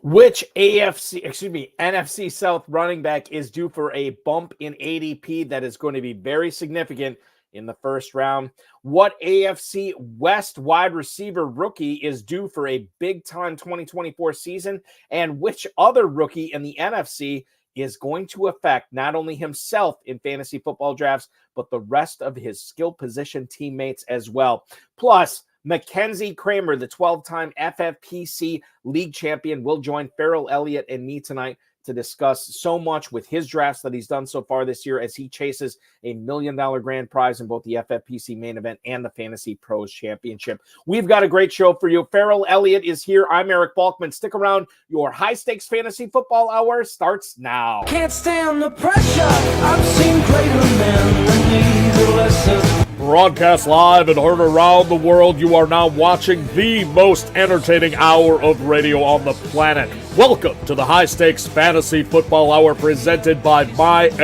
Which NFC South running back is due for a bump in ADP that is going to be very significant in the first round? What AFC West wide receiver rookie is due for a big-time 2024 season? And which other rookie in the NFC is going to affect not only himself in fantasy football drafts, but the rest of his skill position teammates as well? Plus, Mackenzie Kraemer, the 12-time FFPC league champion, will join Ferrell Elliott and me tonight to discuss so much with his drafts that he's done so far this year as he chases $1 million grand prize in both the FFPC main event and the FantasyPros Championship. We've got a great show for you. Ferrell Elliott is here. I'm Eric Balkman. Stick around. Your high-stakes fantasy football hour starts now. Can't stand the pressure. I've seen greater men than need a lesson. Broadcast live and heard around the world, you are now watching the most entertaining hour of radio on the planet. Welcome to the High Stakes Fantasy Football Hour presented by myffpc.com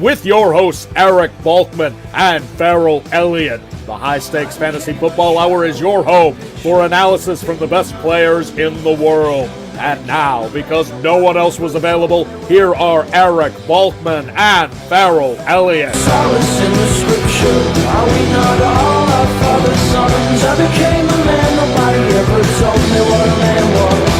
with your hosts Eric Balkman and Ferrell Elliott. The High Stakes Fantasy Football Hour is your home for analysis from the best players in the world. And now, because no one else was available, here are Eric Balkman and Ferrell Elliott. Solace in the scripture. Are we not all our father's sons? I became a man. Nobody ever told me what a man was.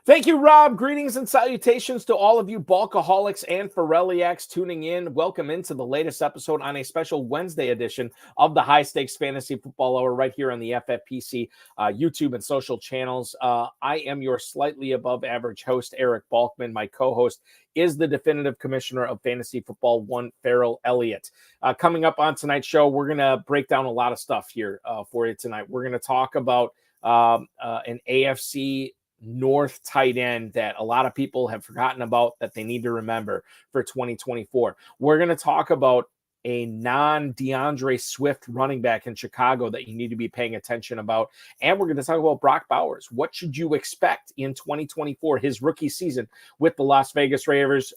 Thank you, Rob. Greetings and salutations to all of you Balkaholics and Ferrelliacs tuning in. Welcome into the latest episode on a special Wednesday edition of the High Stakes Fantasy Football Hour right here on the FFPC YouTube and social channels. I am your slightly above average host, Eric Balkman. My co-host is the definitive commissioner of fantasy football, one Ferrell Elliott. Coming up on tonight's show, we're going to break down a lot of stuff here for you tonight. We're going to talk about an AFC North tight end that a lot of people have forgotten about that they need to remember for 2024. We're going to talk about a non-DeAndre Swift running back in Chicago that you need to be paying attention about. And we're going to talk about Brock Bowers. What should you expect in 2024, his rookie season with the Las Vegas Raiders?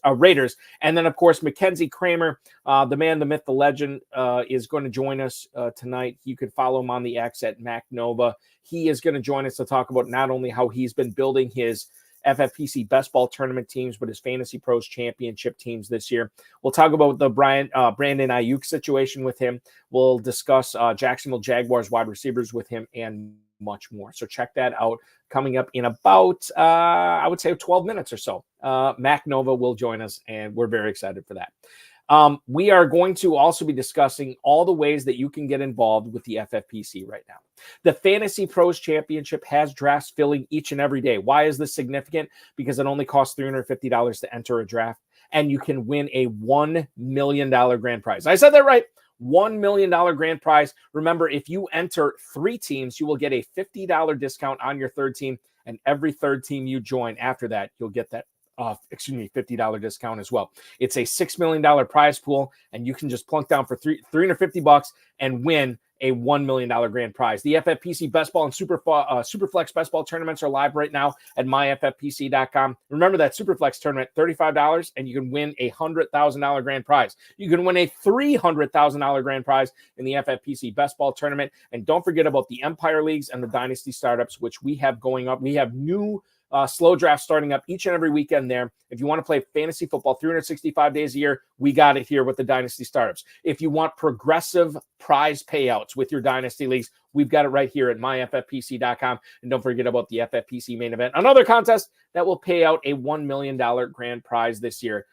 And then, of course, Mackenzie Kraemer, the man, the myth, the legend, is going to join us tonight. You can follow him on the X at MacNova. He is going to join us to talk about not only how he's been building his FFPC best ball tournament teams, but his FantasyPros Championship teams this year. We'll talk about the Brandon Ayuk situation with him. We'll discuss Jacksonville Jaguars wide receivers with him and much more. So check that out coming up in about, I would say 12 minutes or so. Mac Nova will join us, and we're very excited for that. We are going to also be discussing all the ways that you can get involved with the FFPC right now. The FantasyPros Championship has drafts filling each and every day. Why is this significant? Because it only costs $350 to enter a draft, and you can win a $1 million grand prize. I said that right. $1 million grand prize. Remember, if you enter 3 teams, you will get a $50 discount on your third team, and every third team you join after that, you'll get that $50 discount as well. It's a $6 million prize pool, and you can just plunk down for $350 and win a $1 million grand prize. The FFPC Best Ball and Superflex Best Ball tournaments are live right now at myffpc.com. Remember that Superflex tournament, $35, and you can win a $100,000 grand prize. You can win a $300,000 grand prize in the FFPC Best Ball tournament. And don't forget about the Empire Leagues and the Dynasty Startups, which we have going up. We have new slow draft starting up each and every weekend there. If you want to play fantasy football 365 days a year, we got it here with the Dynasty Startups. If you want progressive prize payouts with your Dynasty Leagues, we've got it right here at myffpc.com. And don't forget about the FFPC main event, another contest that will pay out a $1 million grand prize this year.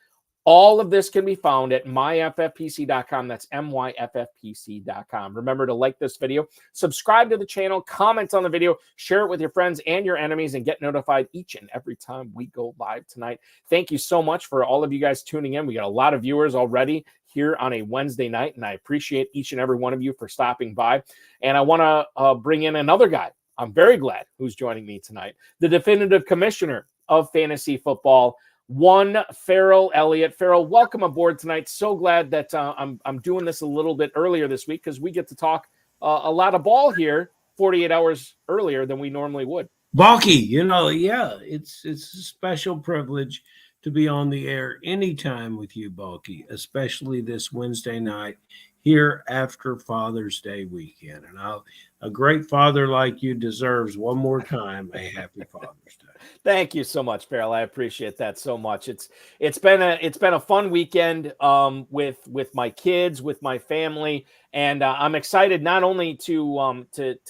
All of this can be found at myffpc.com. That's myffpc.com. Remember to like this video, subscribe to the channel, comment on the video, share it with your friends and your enemies, and get notified each and every time we go live tonight. Thank you so much for all of you guys tuning in. We got a lot of viewers already here on a Wednesday night, and I appreciate each and every one of you for stopping by. And I want to bring in another guy. I'm very glad who's joining me tonight, the definitive commissioner of fantasy football, one Ferrell Elliott. Ferrell, welcome aboard tonight. So glad that I'm doing this a little bit earlier this week because we get to talk a lot of ball here 48 hours earlier than we normally would. Balky, it's a special privilege to be on the air anytime with you, Balky, especially this Wednesday night here after Father's Day weekend. And a great father like you deserves one more time a happy Father's Day. Thank you so much, Ferrell. I appreciate that so much. It's been a fun weekend with my kids, with my family, and I'm excited not only to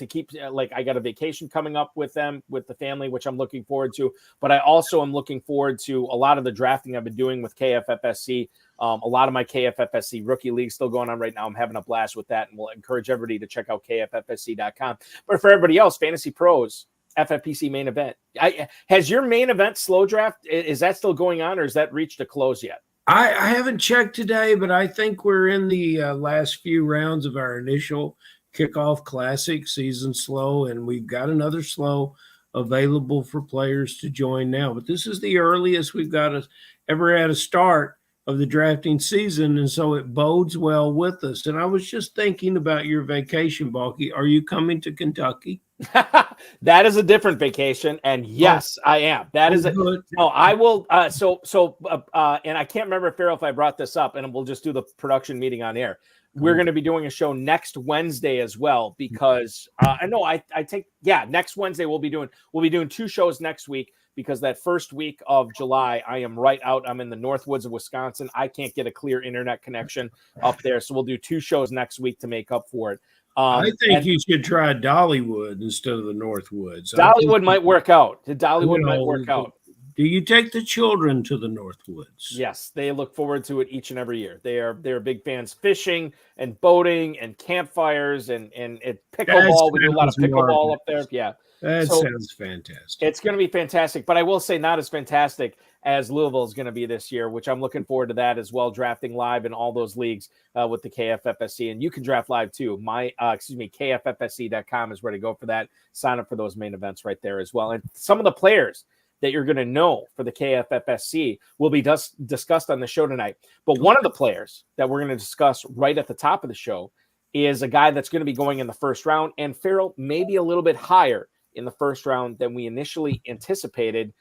keep like I got a vacation coming up with them, with the family, which I'm looking forward to, but I also am looking forward to a lot of the drafting I've been doing with KFFSC. A lot of my KFFSC rookie league still going on right now. I'm having a blast with that, and we'll encourage everybody to check out KFFSC.com. But for everybody else, Fantasy Pros FFPC main event. Has your main event slow draft, is that still going on, or has that reached a close yet? I haven't checked today, but I think we're in the last few rounds of our initial kickoff classic season slow, and we've got another slow available for players to join now. But this is the earliest we've ever had a start of the drafting season, and so it bodes well with us. And I was just thinking about your vacation, Balky. Are you coming to Kentucky? That is a different vacation, and yes, I am. That is good. No, I will. And I can't remember, Ferrell, if I brought this up, and we'll just do the production meeting on air. We're going to be doing a show next Wednesday as well, because next Wednesday we'll be doing 2 shows next week, because that first week of July I am right out. I'm in the North Woods of Wisconsin. I can't get a clear internet connection up there, so we'll do 2 shows next week to make up for it. I think you should try Dollywood instead of the North Woods. Dollywood might work out. Dollywood might work out. Do you take the children to the North Woods? Yes, they look forward to it each and every year. They're big fans, fishing and boating and campfires and pickleball. We do a lot of pickleball up there. Yeah. That sounds fantastic. It's going to be fantastic, but I will say not as fantastic as Louisville is going to be this year, which I'm looking forward to that as well, drafting live in all those leagues with the KFFSC. And you can draft live too. KFFSC.com is where to go for that. Sign up for those main events right there as well. And some of the players that you're going to know for the KFFSC will be discussed on the show tonight. But one of the players that we're going to discuss right at the top of the show is a guy that's going to be going in the first round, and Ferrell maybe a little bit higher in the first round than we initially anticipated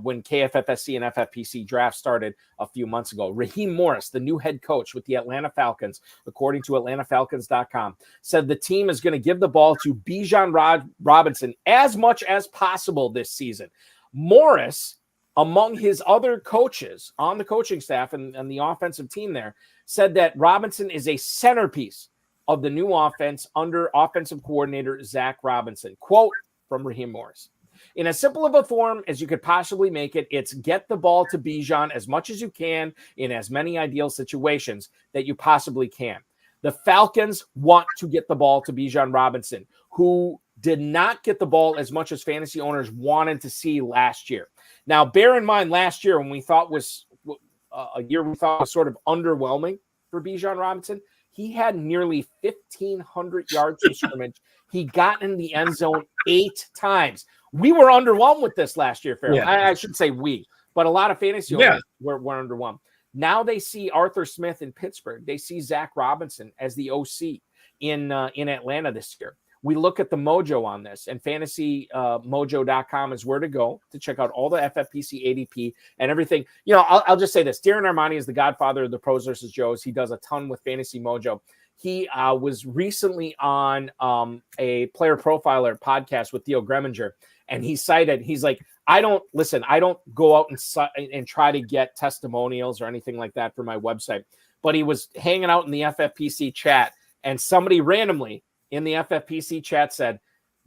when KFFSC and FFPC draft started a few months ago. Raheem Morris, the new head coach with the Atlanta Falcons, according to AtlantaFalcons.com, said the team is going to give the ball to Bijan Robinson as much as possible this season. Morris, among his other coaches on the coaching staff and the offensive team there, said that Robinson is a centerpiece of the new offense under offensive coordinator Zach Robinson. Quote from Raheem Morris: "In as simple of a form as you could possibly make it, it's get the ball to Bijan as much as you can in as many ideal situations that you possibly can. The Falcons want to get the ball to Bijan Robinson, who did not get the ball as much as fantasy owners wanted to see last year." Now, bear in mind, last year, when we thought was a year we thought was sort of underwhelming for Bijan Robinson, he had nearly 1,500 yards of scrimmage. He got in the end zone 8 times. We were underwhelmed with this last year, Ferrell. Yeah. I should say we, but a lot of fantasy owners were underwhelmed. Now they see Arthur Smith in Pittsburgh. They see Zach Robinson as the OC in Atlanta this year. We look at the mojo on this, and FantasyMojo.com is where to go to check out all the FFPC ADP and everything. You know, I'll just say this. Darren Armani is the godfather of the Pros versus Joes. He does a ton with Fantasy Mojo. He was recently on a player profiler podcast with Theo Greminger, and he's like, I don't go out and try to get testimonials or anything like that for my website. But he was hanging out in the FFPC chat, and somebody randomly in the FFPC chat said,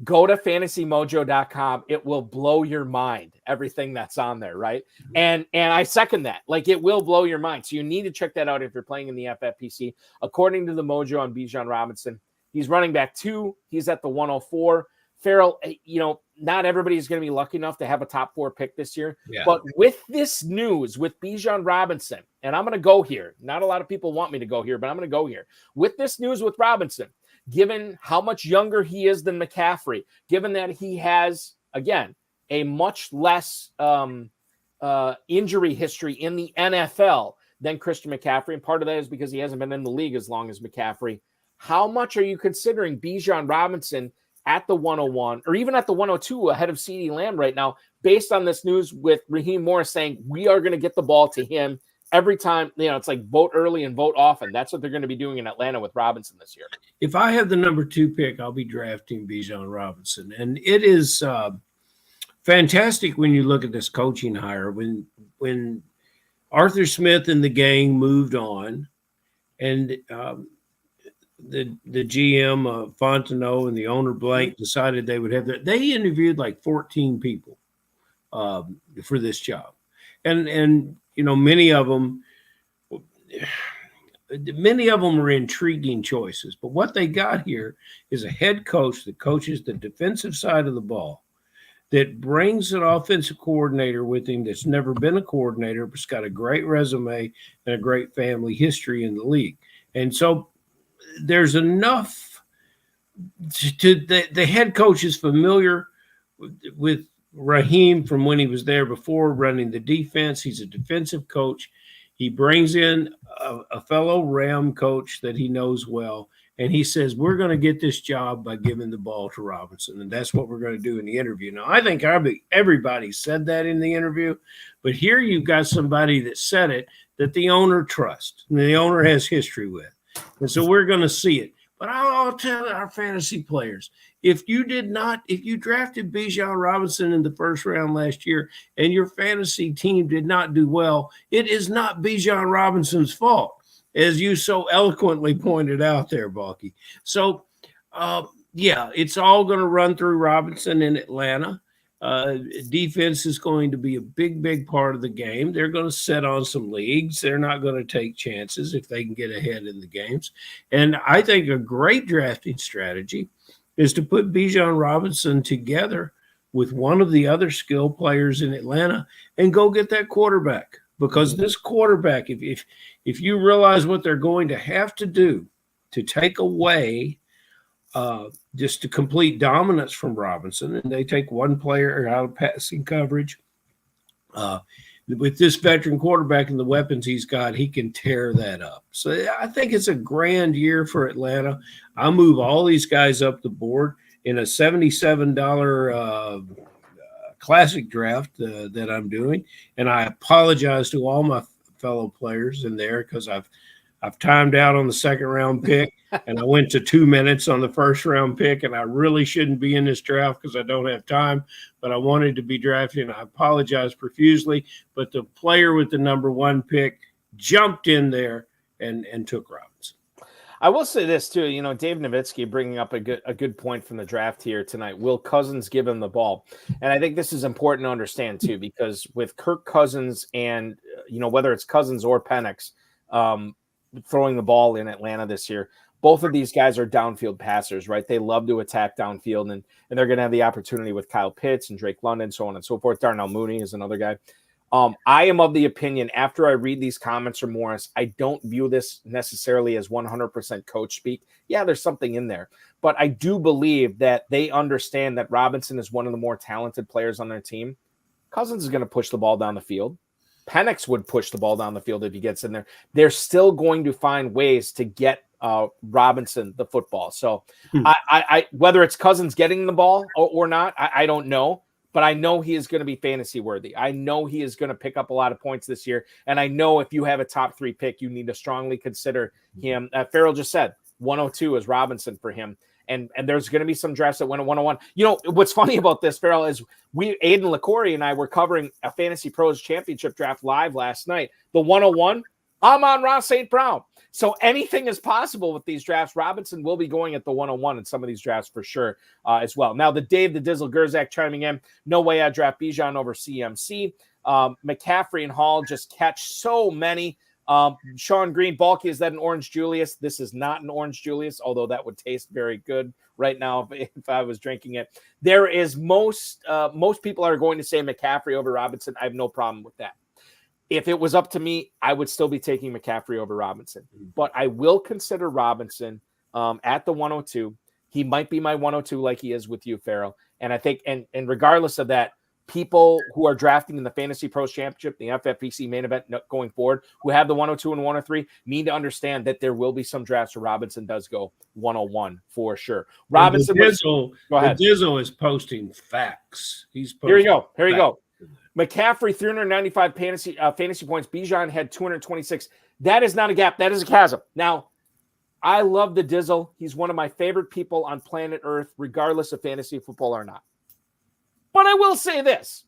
go to FantasyMojo.com. It will blow your mind, everything that's on there, right? And I second that. Like, it will blow your mind. So you need to check that out if you're playing in the FFPC. According to the Mojo on Bijan Robinson, he's running back 2. He's at the 104. Ferrell, you know, not everybody is going to be lucky enough to have a top 4 pick this year. Yeah. But with this news, with Bijan Robinson, and I'm going to go here. Not a lot of people want me to go here, but I'm going to go here. With this news with Robinson, given how much younger he is than McCaffrey, given that he has, again, a much less injury history in the NFL than Christian McCaffrey, and part of that is because he hasn't been in the league as long as McCaffrey, how much are you considering Bijan Robinson at the 101 or even at the 102 ahead of CeeDee Lamb right now, based on this news with Raheem Morris saying we are going to get the ball to him every time, it's like vote early and vote often. That's what they're going to be doing in Atlanta with Robinson this year. If I have the number 2 pick, I'll be drafting Bijan Robinson. And it is fantastic when you look at this coaching hire. When Arthur Smith and the gang moved on, and the GM Fontenot and the owner Blank decided they would have they interviewed like 14 people for this job, and many of them are intriguing choices. But what they got here is a head coach that coaches the defensive side of the ball, that brings an offensive coordinator with him that's never been a coordinator, but's got a great resume and a great family history in the league. And so there's enough to the head coach is familiar with Raheem from when he was there before running the defense. He's a defensive coach. He brings in a fellow Ram coach that he knows well, and he says, we're going to get this job by giving the ball to Robinson, and that's what we're going to do in the interview. Now, I think everybody said that in the interview, but here you've got somebody that said it that the owner trusts, and the owner has history with. And so we're going to see it. But I'll tell our fantasy players, if you drafted Bijan Robinson in the first round last year and your fantasy team did not do well, it is not Bijan Robinson's fault, as you so eloquently pointed out there, Balky. So, it's all going to run through Robinson in Atlanta. Defense is going to be a big, big part of the game. They're going to set on some leagues. They're not going to take chances if they can get ahead in the games. And I think a great drafting strategy is to put Bijan Robinson together with one of the other skill players in Atlanta and go get that quarterback. Because this quarterback, if you realize what they're going to have to do to take away just to complete dominance from Robinson, and they take one player out of passing coverage, with this veteran quarterback and the weapons he's got, he can tear that up. So I think it's a grand year for Atlanta. I'll move all these guys up the board in a $77 classic draft that I'm doing. And I apologize to all my fellow players in there because I've timed out on the second round pick and I went to 2 minutes on the first round pick, and I really shouldn't be in this draft because I don't have time, but I wanted to be drafted, and I apologize profusely. But the player with the number 1 pick jumped in there and took Robinson. I will say this too, Dave Nowitzki bringing up a good point from the draft here tonight. Will Cousins give him the ball? And I think this is important to understand too, because with Kirk Cousins and, whether it's Cousins or Penix throwing the ball in Atlanta this year, both of these guys are downfield passers, right? They love to attack downfield, and they're going to have the opportunity with Kyle Pitts and Drake London, so on and so forth. Darnell Mooney is another guy. I am of the opinion, after I read these comments from Morris, I don't view this necessarily as 100% coach speak. Yeah, there's something in there. But I do believe that they understand that Robinson is one of the more talented players on their team. Cousins is going to push the ball down the field. Penix would push the ball down the field if he gets in there. They're still going to find ways to get Robinson the football. So I whether it's Cousins getting the ball or not, I don't know. But I know he is going to be fantasy worthy. I know he is going to pick up a lot of points this year. And I know if you have a top 3 pick, you need to strongly consider him. Ferrell just said 102 is Robinson for him. And there's going to be some drafts that went at 101. What's funny about this, Ferrell, is Aiden LaCory and I were covering a Fantasy Pros Championship draft live last night. The 101, I'm on Ross St. Brown. So anything is possible with these drafts. Robinson will be going at the 101 in some of these drafts for sure as well. Now, the Dave the Dizzle Gerzak chiming in, no way I draft Bijan over CMC. McCaffrey and Hall just catch so many. Sean Green, Balky, is that an Orange Julius? This is not an Orange Julius, although that would taste very good right now if I was drinking it. There is most people are going to say McCaffrey over Robinson. I have no problem with that. If it was up to me, I would still be taking McCaffrey over Robinson. But I will consider Robinson at the 102. He might be my 102 like he is with you, Ferrell. And I think, and regardless of that, people who are drafting in the Fantasy Pros Championship, the FFPC main event going forward, who have the 102 and 103, need to understand that there will be some drafts where Robinson does go 101 for sure. Robinson, the Dizzle is posting facts. He's posting Here you go. McCaffrey, 395 fantasy points. Bijan had 226. That is not a gap. That is a chasm. Now, I love the Dizzle. He's one of my favorite people on planet Earth, regardless of fantasy football or not. But I will say this.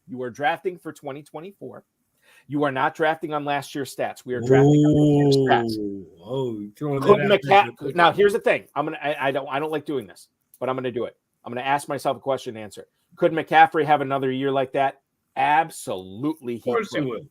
You are drafting for 2024. You are not drafting on last year's stats. We are drafting on this year's stats. Now, here's the thing. I don't like doing this, but I'm going to do it. I'm going to ask myself a question and answer. Could McCaffrey have another year like that? Absolutely. Of course he would.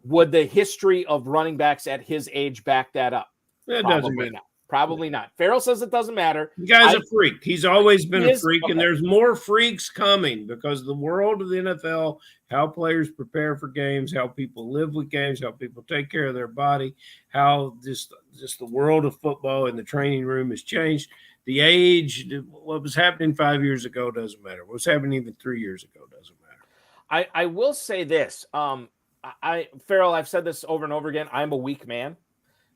Would the history of running backs at his age back that up? It doesn't matter. Probably not. Ferrell says it doesn't matter. The guy's a freak. He's always been a freak, and there's more freaks coming because the world of the NFL, how players prepare for games, how people live with games, how people take care of their body, how just the world of football and the training room has changed. The age, what was happening 5 years ago doesn't matter. What's happening even 3 years ago doesn't matter. I will say this. Ferrell, I've said this over and over again. I'm a weak man.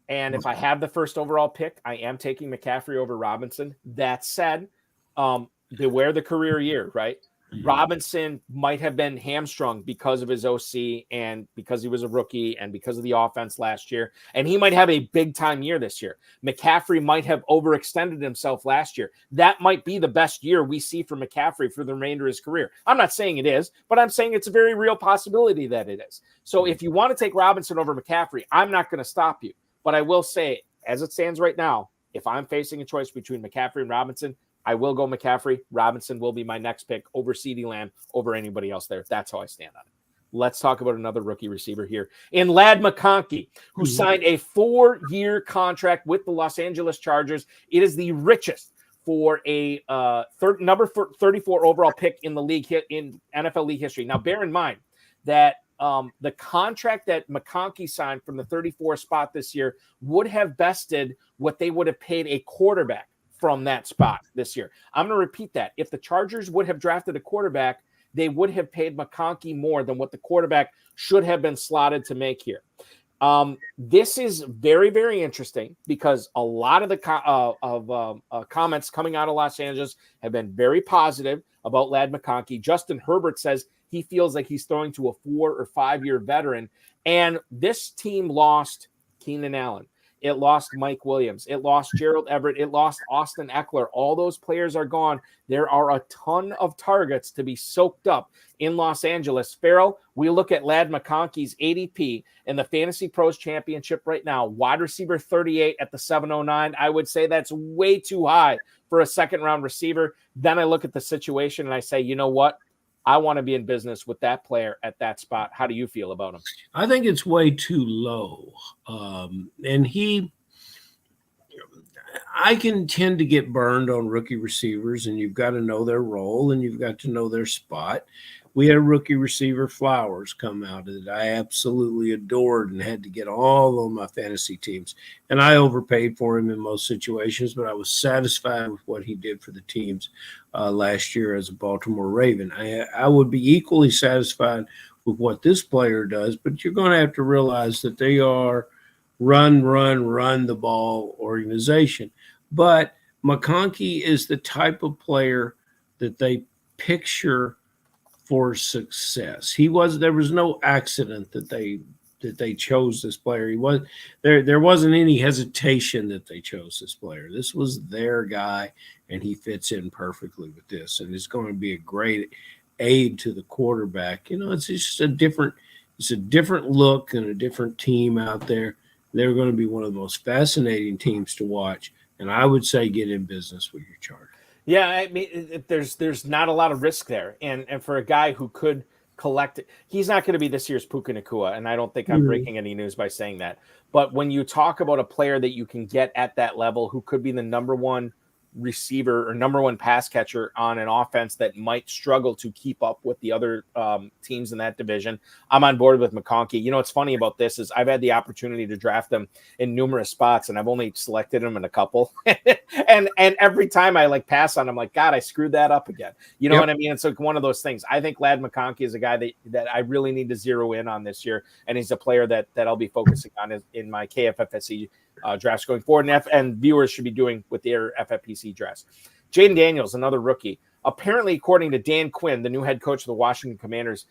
And if I have the first overall pick, I am taking McCaffrey over Robinson. That said, beware the career year, right? Mm-hmm. Robinson might have been hamstrung because of his OC and because he was a rookie and because of the offense last year. And he might have a big-time year this year. McCaffrey might have overextended himself last year. That might be the best year we see for McCaffrey for the remainder of his career. I'm not saying it is, but I'm saying it's a very real possibility that it is. So if you want to take Robinson over McCaffrey, I'm not going to stop you. But I will say, as it stands right now, if I'm facing a choice between McCaffrey and Robinson, I will go McCaffrey. Robinson will be my next pick over CeeDee Lamb, over anybody else there. That's how I stand on it. Let's talk about another rookie receiver here in Ladd McConkey, who signed a 4-year contract with the Los Angeles Chargers. It is the richest for a number 34 overall pick in the league, in NFL league history. Now, bear in mind that the contract that McConkey signed from the 34 spot this year would have bested what they would have paid a quarterback from that spot this year. I'm going to repeat that. If the Chargers would have drafted a quarterback, they would have paid McConkey more than what the quarterback should have been slotted to make here. This is very, very interesting because a lot of the comments coming out of Los Angeles have been very positive about Ladd McConkey. Justin Herbert says he feels like he's throwing to a 4 or 5 year veteran. And this team lost Keenan Allen. It lost Mike Williams. It lost Gerald Everett. It lost Austin Eckler. All those players are gone. There are a ton of targets to be soaked up in Los Angeles. Ferrell, we look at Ladd McConkey's ADP in the Fantasy Pros Championship right now. Wide receiver 38 at the 709. I would say that's way too high for a second-round receiver. Then I look at the situation and I say, you know what? I want to be in business with that player at that spot. How do you feel about him? I think it's way too low. I can tend to get burned on rookie receivers, and you've got to know their role and you've got to know their spot. We had a rookie receiver, Flowers, come out that I absolutely adored and had to get all on my fantasy teams. And I overpaid for him in most situations, but I was satisfied with what he did for the teams last year as a Baltimore Raven. I would be equally satisfied with what this player does, but you're going to have to realize that they are run the ball organization. But McConkey is the type of player that they picture for success. There was no accident that they chose this player. There wasn't any hesitation that they chose this player. This was their guy, and he fits in perfectly with this. And it's going to be a great aid to the quarterback. You know, it's just a different look and a different team out there. They're going to be one of the most fascinating teams to watch. And I would say get in business with your Chargers. Yeah, I mean, there's not a lot of risk there. And for a guy who could collect it, he's not going to be this year's Puka Nacua, and I don't think I'm breaking any news by saying that. But when you talk about a player that you can get at that level who could be the number one receiver or number one pass catcher on an offense that might struggle to keep up with the other teams in that division, I'm on board with McConkey. You know, what's funny about this is I've had the opportunity to draft them in numerous spots, and I've only selected them in a couple. and every time I pass on, I'm like, God, I screwed that up again. You know what I mean? It's like one of those things. I think Ladd McConkey is a guy that I really need to zero in on this year, and he's a player that I'll be focusing on in my KFFSC drafts going forward, and viewers should be doing with their FFPC drafts. Jaden Daniels, another rookie. apparently, according to Dan Quinn, the new head coach of the Washington Commanders,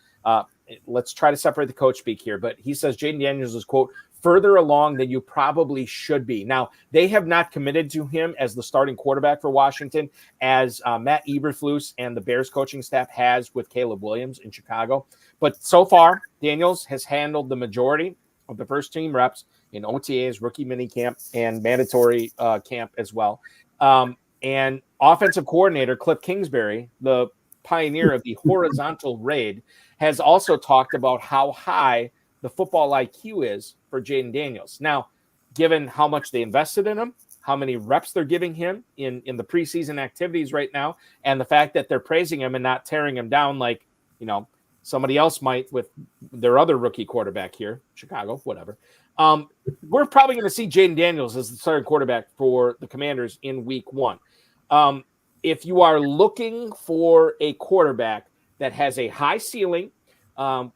let's try to separate the coach speak here, but he says Jaden Daniels is, quote, further along than you probably should be. Now, they have not committed to him as the starting quarterback for Washington, as Matt Eberflus and the Bears coaching staff has with Caleb Williams in Chicago. But so far, Daniels has handled the majority of the first team reps in OTAs, rookie minicamp, and mandatory camp as well. And offensive coordinator Cliff Kingsbury, the pioneer of the horizontal raid, has also talked about how high the football IQ is for Jaden Daniels. Now, given how much they invested in him, how many reps they're giving him in the preseason activities right now, and the fact that they're praising him and not tearing him down like, somebody else might with their other rookie quarterback here, Chicago, whatever. We're probably going to see Jaden Daniels as the starting quarterback for the Commanders in week 1. If you are looking for a quarterback that has a high ceiling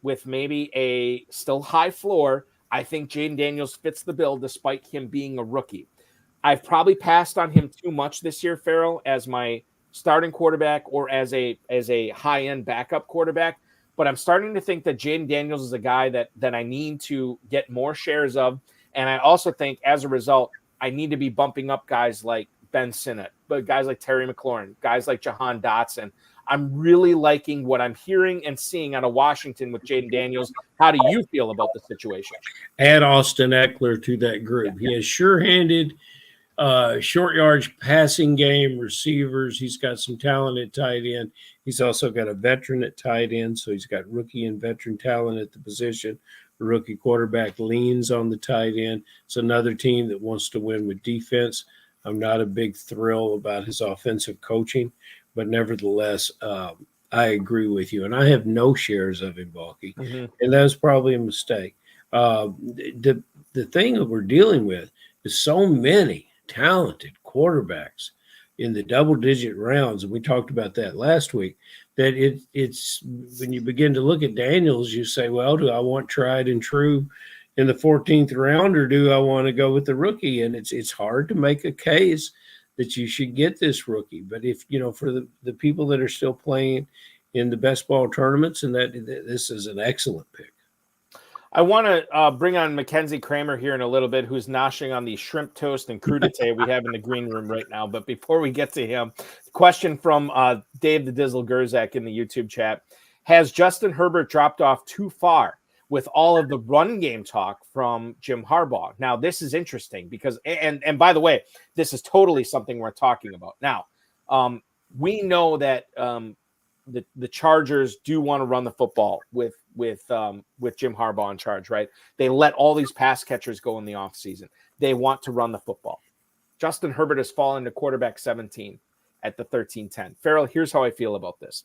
with maybe a still high floor, I think Jaden Daniels fits the bill despite him being a rookie. I've probably passed on him too much this year, Ferrell, as my starting quarterback or as a high-end backup quarterback. But I'm starting to think that Jaden Daniels is a guy that I need to get more shares of. And I also think as a result, I need to be bumping up guys like Ben Sinnott, but guys like Terry McLaurin, guys like Jahan Dotson. I'm really liking what I'm hearing and seeing out of Washington with Jaden Daniels. How do you feel about the situation? Add Austin Eckler to that group. He is sure-handed, short yards passing game, receivers. He's got some talent at tight end. He's also got a veteran at tight end, so he's got rookie and veteran talent at the position. The rookie quarterback leans on the tight end. It's another team that wants to win with defense. I'm not a big thrill about his offensive coaching, but nevertheless, I agree with you. And I have no shares of him, Balky, and that was probably a mistake. The thing that we're dealing with is so many talented quarterbacks in the double-digit rounds, and we talked about that last week, that it's when you begin to look at Daniels, you say, well, do I want tried and true in the 14th round, or do I want to go with the rookie? And it's hard to make a case that you should get this rookie. But if, for the people that are still playing in the best ball tournaments, and that this is an excellent pick. I want to bring on Mackenzie Kraemer here in a little bit, who's noshing on the shrimp toast and crudité we have in the green room right now. But before we get to him, question from Dave the Dizzle Gerzak in the YouTube chat. Has Justin Herbert dropped off too far with all of the run game talk from Jim Harbaugh? Now, this is interesting because, and by the way, this is totally something we're talking about. Now, we know that the Chargers do want to run the football with Jim Harbaugh in charge, right? They let all these pass catchers go in the offseason. They want to run the football. Justin Herbert has fallen to quarterback 17 at the 13-10. Ferrell, here's how I feel about this.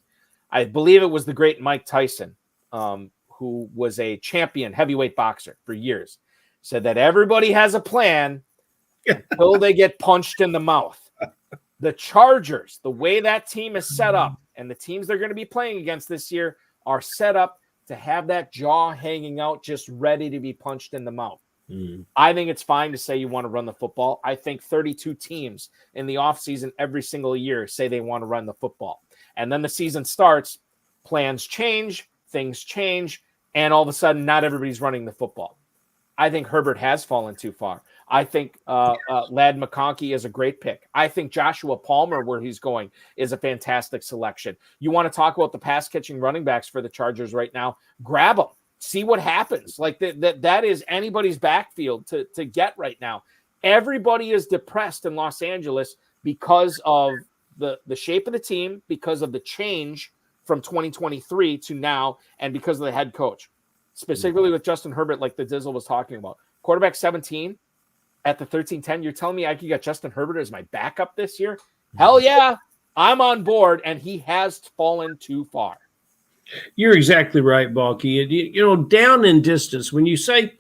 I believe it was the great Mike Tyson, who was a champion heavyweight boxer for years, said that everybody has a plan until they get punched in the mouth. The Chargers, the way that team is set up, and the teams they're going to be playing against this year are set up to have that jaw hanging out, just ready to be punched in the mouth. I think it's fine to say you want to run the football. I think 32 teams in the offseason every single year say they want to run the football. And then the season starts, plans change, things change, and all of a sudden, not everybody's running the football. I think Herbert has fallen too far. I think Ladd McConkey is a great pick. I think Joshua Palmer, where he's going, is a fantastic selection. You want to talk about the pass-catching running backs for the Chargers right now? Grab them. See what happens. Like that is anybody's backfield to get right now. Everybody is depressed in Los Angeles because of the shape of the team, because of the change from 2023 to now, and because of the head coach, specifically with Justin Herbert, like the Dizzle was talking about. Quarterback 17 at the 13-10. You're telling me I could get Justin Herbert as my backup this year? Hell yeah, I'm on board, and he has fallen too far. You're exactly right, Balky. Down in distance, when you talk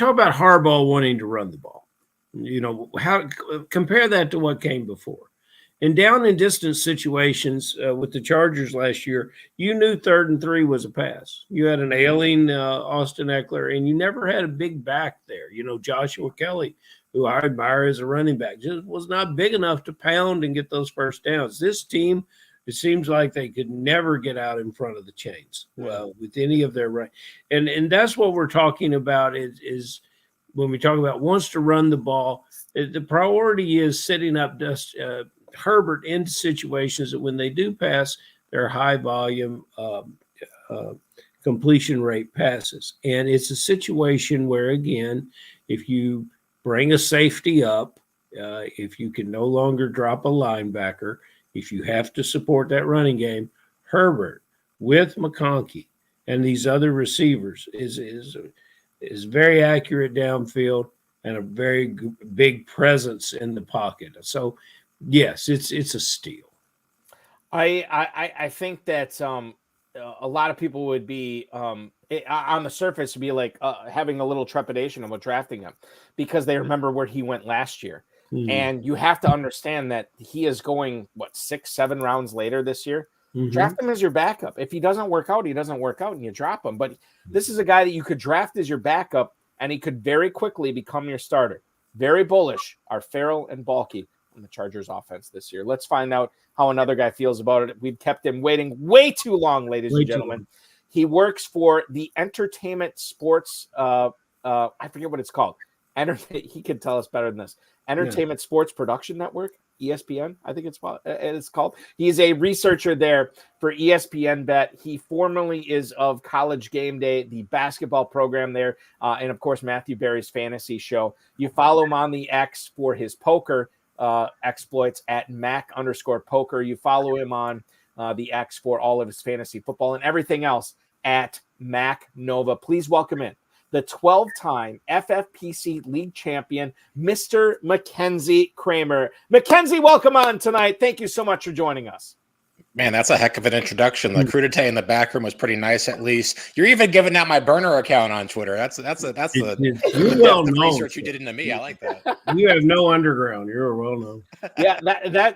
about Harbaugh wanting to run the ball, how compare that to what came before. In down and distance situations with the Chargers last year, you knew 3rd and 3 was a pass. You had an ailing Austin Eckler, and you never had a big back there. Joshua Kelly who I admire as a running back, just was not big enough to pound and get those first downs. This team, it seems like they could never get out in front of the chains with any of their run. And that's what we're talking about is when we talk about wants to run the ball, the priority is setting up Herbert into situations that when they do pass, they're high volume completion rate passes. And it's a situation where, again, if you bring a safety up, if you can no longer drop a linebacker, if you have to support that running game, Herbert with McConkey and these other receivers is very accurate downfield and a very big presence in the pocket. So, yes, it's a steal. I think that a lot of people would be on the surface be like having a little trepidation about drafting him because they remember where he went last year. And you have to understand that he is going, 6-7 rounds later this year. Draft him as your backup. If he doesn't work out, he doesn't work out and you drop him. But this is a guy that you could draft as your backup and he could very quickly become your starter. Very bullish are Ferrell and Balky on the Chargers offense this year. Let's find out how another guy feels about it. We've kept him waiting way too long, ladies and gentlemen. He works for the Entertainment Sports. I forget what it's called. He could tell us better than this. Entertainment Sports Production Network, ESPN, I think it's called. He's a researcher there for ESPN Bet. He formerly is of College Game Day, the basketball program there, and of course Matthew Berry's fantasy show. You follow him on the X for his poker exploits at Mac_poker. You follow him on the X for all of his fantasy football and everything else at Mac Nova. Please welcome in the 12-time FFPC league champion, Mr. Mackenzie Kraemer. Mackenzie, welcome on tonight. Thank you so much for joining us. Man, that's a heck of an introduction. The crudité in the back room was pretty nice. At least you're even giving out my burner account on Twitter. That's the research you did into me. I like that. You have no underground. You're well known. Yeah,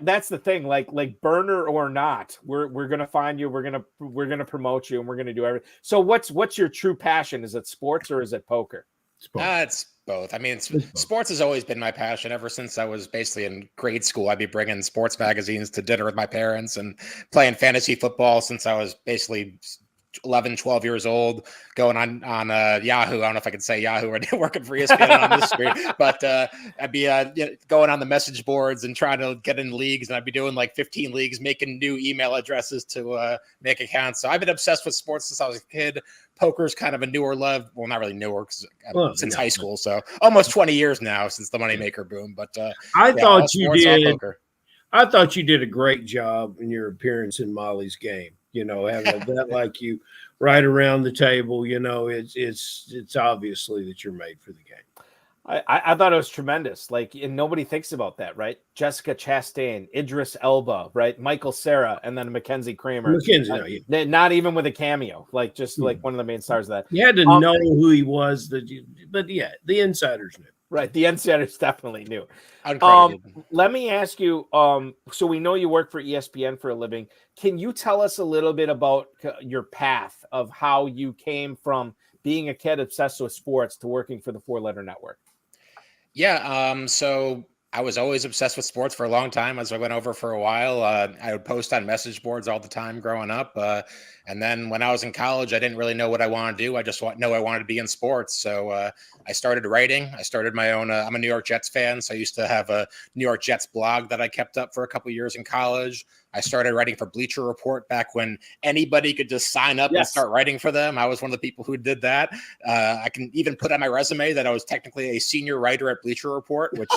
that's the thing. Like burner or not, we're gonna find you. We're gonna promote you, and we're gonna do everything. So what's your true passion? Is it sports or is it poker? It's both. I mean, sports has always been my passion ever since I was basically in grade school. I'd be bringing sports magazines to dinner with my parents and playing fantasy football since I was basically 11, 12 years old, going on Yahoo. I don't know if I could say Yahoo or working for ESPN on this screen, but I'd be going on the message boards and trying to get in leagues, and I'd be doing like 15 leagues, making new email addresses to make accounts. So I've been obsessed with sports since I was a kid. Poker's kind of a newer love. Well, not really newer since high school. So almost 20 years now since the moneymaker boom. But I thought you did a great job in your appearance in Molly's game. Having a bet like you right around the table, it's obviously that you're made for the game. I thought it was tremendous. And nobody thinks about that, right? Jessica Chastain, Idris Elba, right? Michael Cera, and then Mackenzie Kraemer. Not even with a cameo, like one of the main stars of that. You had to know who he was, but yeah, the insiders knew. Right, the insiders definitely knew. Let me ask you, so we know you work for ESPN for a living. Can you tell us a little bit about your path of how you came from being a kid obsessed with sports to working for the four-letter network? Yeah, so I was always obsessed with sports for a long time. As I went over for a while, I would post on message boards all the time growing up. And then when I was in college, I didn't really know what I wanted to do. I just know I wanted to be in sports. So I started writing. I started my own. I'm a New York Jets fan, so I used to have a New York Jets blog that I kept up for a couple of years in college. I started writing for Bleacher Report back when anybody could just sign up and start writing for them. I was one of the people who did that. I can even put on my resume that I was technically a senior writer at Bleacher Report, which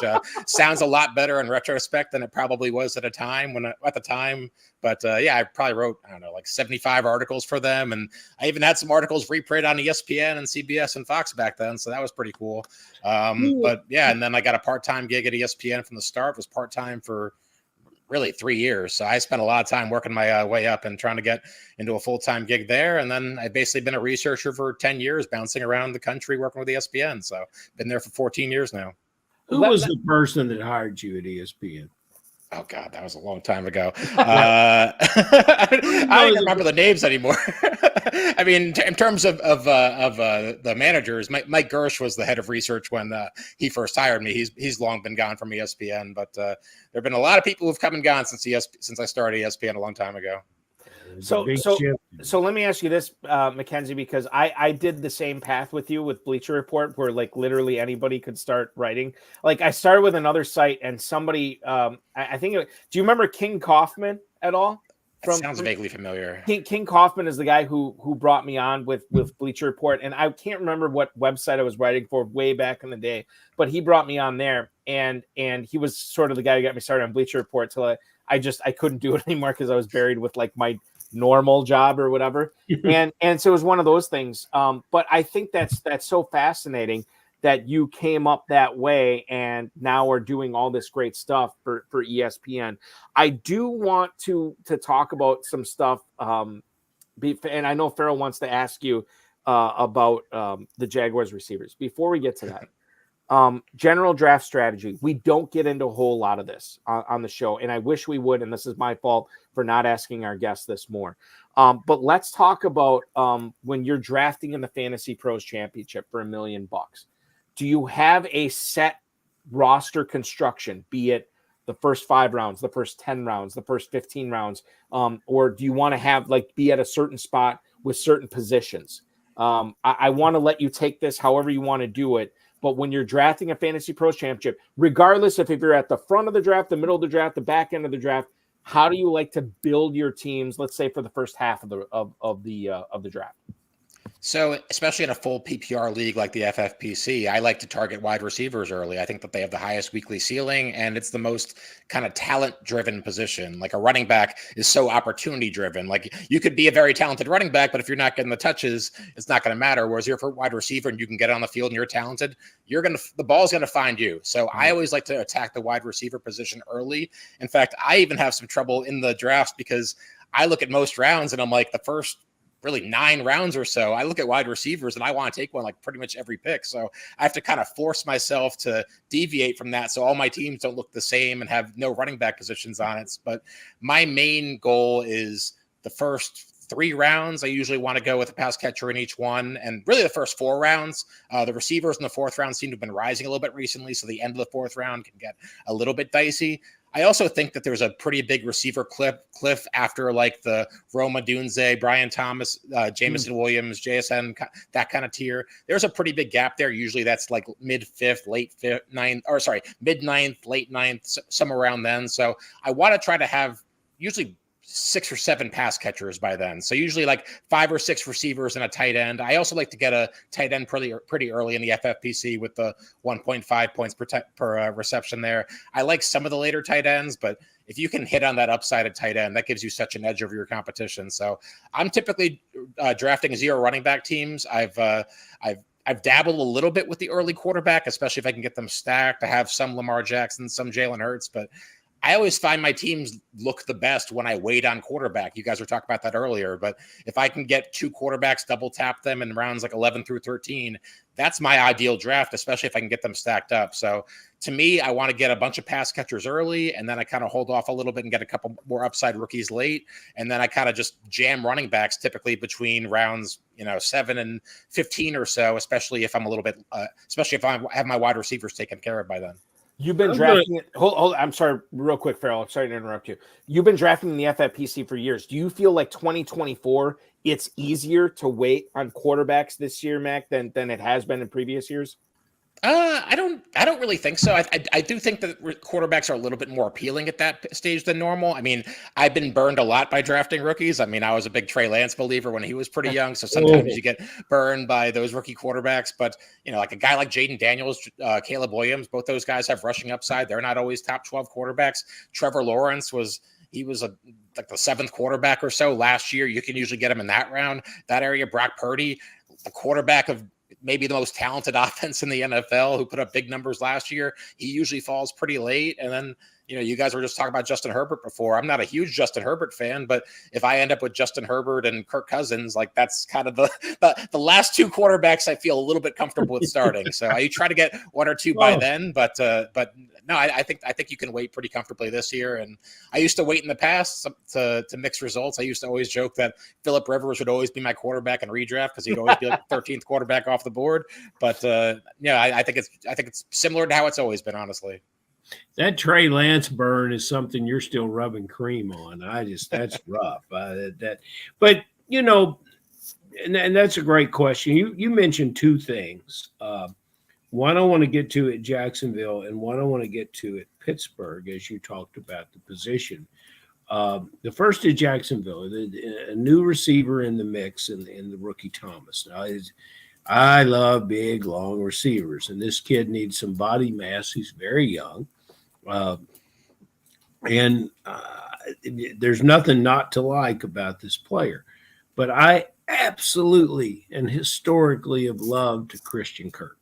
sounds a lot better in retrospect than it probably was at the time. But I probably wrote, like 75 articles for them. And I even had some articles reprinted on ESPN and CBS and Fox back then. So that was pretty cool. And then I got a part-time gig at ESPN from the start. It was part-time for really 3 years. So I spent a lot of time working my way up and trying to get into a full-time gig there. And then I've basically been a researcher for 10 years, bouncing around the country working with ESPN. So been there for 14 years now. Who was the person that hired you at ESPN? Oh God, that was a long time ago. I don't even remember the names anymore. I mean, in terms of the managers, Mike Gersh was the head of research when he first hired me. He's long been gone from ESPN, but there have been a lot of people who've come and gone since I started ESPN a long time ago. So let me ask you this, Mackenzie, because I did the same path with you with Bleacher Report, where like literally anybody could start writing. Like I started with another site, and somebody, I think, do you remember King Kaufman at all? Sounds vaguely familiar. King Kaufman is the guy who brought me on with Bleacher Report, and I can't remember what website I was writing for way back in the day, but he brought me on there, and he was sort of the guy who got me started on Bleacher Report till I couldn't do it anymore because I was buried with like my normal job or whatever. and so it was one of those things. But I think that's so fascinating that you came up that way and now are doing all this great stuff for ESPN. I do want to talk about some stuff. And I know Ferrell wants to ask you about the Jaguars receivers. Before we get to that, general draft strategy. We don't get into a whole lot of this on the show, and I wish we would, and this is my fault for not asking our guests this more. But let's talk about when you're drafting in the FantasyPros Championship for $1 million. Do you have a set roster construction, be it the first 5 rounds, the first 10 rounds, the first 15 rounds, or do you want to have be at a certain spot with certain positions? I want to let you take this however you want to do it. But when you're drafting a FantasyPros Championship, regardless if you're at the front of the draft, the middle of the draft, the back end of the draft, how do you like to build your teams? Let's say for the first half of the draft. So, especially in a full PPR league like the FFPC, I like to target wide receivers early. I think that they have the highest weekly ceiling, and it's the most kind of talent-driven position. Like a running back is so opportunity-driven. Like you could be a very talented running back, but if you're not getting the touches, it's not going to matter. Whereas you're a wide receiver and you can get on the field and you're talented, the ball's going to find you. So I always like to attack the wide receiver position early. In fact, I even have some trouble in the drafts because I look at most rounds and I'm like the first really 9 rounds or so, I look at wide receivers and I want to take one like pretty much every pick. So I have to kind of force myself to deviate from that so all my teams don't look the same and have no running back positions on it. But my main goal is the first 3 rounds. I usually want to go with a pass catcher in each one. And really the first 4 rounds, the receivers in the 4th round seem to have been rising a little bit recently. So the end of the 4th round can get a little bit dicey. I also think that there's a pretty big receiver cliff after like the Roma Dunze, Brian Thomas, Jameson Williams, JSN, that kind of tier. There's a pretty big gap there. Usually that's like mid-9th, late 9th, somewhere around then. So I want to try to have usually 6 or 7 pass catchers by then. So usually like 5 or 6 receivers and a tight end. I also like to get a tight end pretty early in the FFPC with the 1.5 points per reception there. I like some of the later tight ends, but if you can hit on that upside at tight end, that gives you such an edge over your competition. So I'm typically drafting 0 running back teams. I've dabbled a little bit with the early quarterback, especially if I can get them stacked. I have some Lamar Jackson, some Jalen Hurts, but I always find my teams look the best when I wait on quarterback. You guys were talking about that earlier, but if I can get 2 quarterbacks, double tap them in rounds like 11 through 13, that's my ideal draft, especially if I can get them stacked up. So to me, I want to get a bunch of pass catchers early, and then I kind of hold off a little bit and get a couple more upside rookies late. And then I kind of just jam running backs typically between rounds, 7 and 15 or so, especially if I'm a little bit, especially if I have my wide receivers taken care of by then. You've been drafting it. Hold. I'm sorry, real quick, Ferrell. I'm sorry to interrupt you. You've been drafting in the FFPC for years. Do you feel like 2024, it's easier to wait on quarterbacks this year, Mac, than it has been in previous years? I don't really think so. I do think that quarterbacks are a little bit more appealing at that stage than normal. I mean, I've been burned a lot by drafting rookies. I mean, I was a big Trey Lance believer when he was pretty young. So sometimes you get burned by those rookie quarterbacks, but like a guy like Jaden Daniels, Caleb Williams, both those guys have rushing upside. They're not always top 12 quarterbacks. Trevor Lawrence was like the 7th quarterback or so last year. You can usually get him in that round, that area. Brock Purdy, the quarterback of maybe the most talented offense in the NFL, who put up big numbers last year. He usually falls pretty late. And then you guys were just talking about Justin Herbert before. I'm not a huge Justin Herbert fan, but if I end up with Justin Herbert and Kirk Cousins, like that's kind of the last two quarterbacks I feel a little bit comfortable with starting. So I try to get one or two by then, but no, I think you can wait pretty comfortably this year. And I used to wait in the past to mix results. I used to always joke that Phillip Rivers would always be my quarterback in redraft because he'd always be like 13th quarterback off the board. But I think it's similar to how it's always been, honestly. That Trey Lance burn is something you're still rubbing cream on. That's rough. And that's a great question. You mentioned two things. One I want to get to at Jacksonville, and one I want to get to at Pittsburgh, as you talked about the position. The first is Jacksonville, a new receiver in the mix, in the rookie Thomas. Now, I love big, long receivers, and this kid needs some body mass. He's very young. There's nothing not to like about this player. But I absolutely and historically have loved Christian Kirk.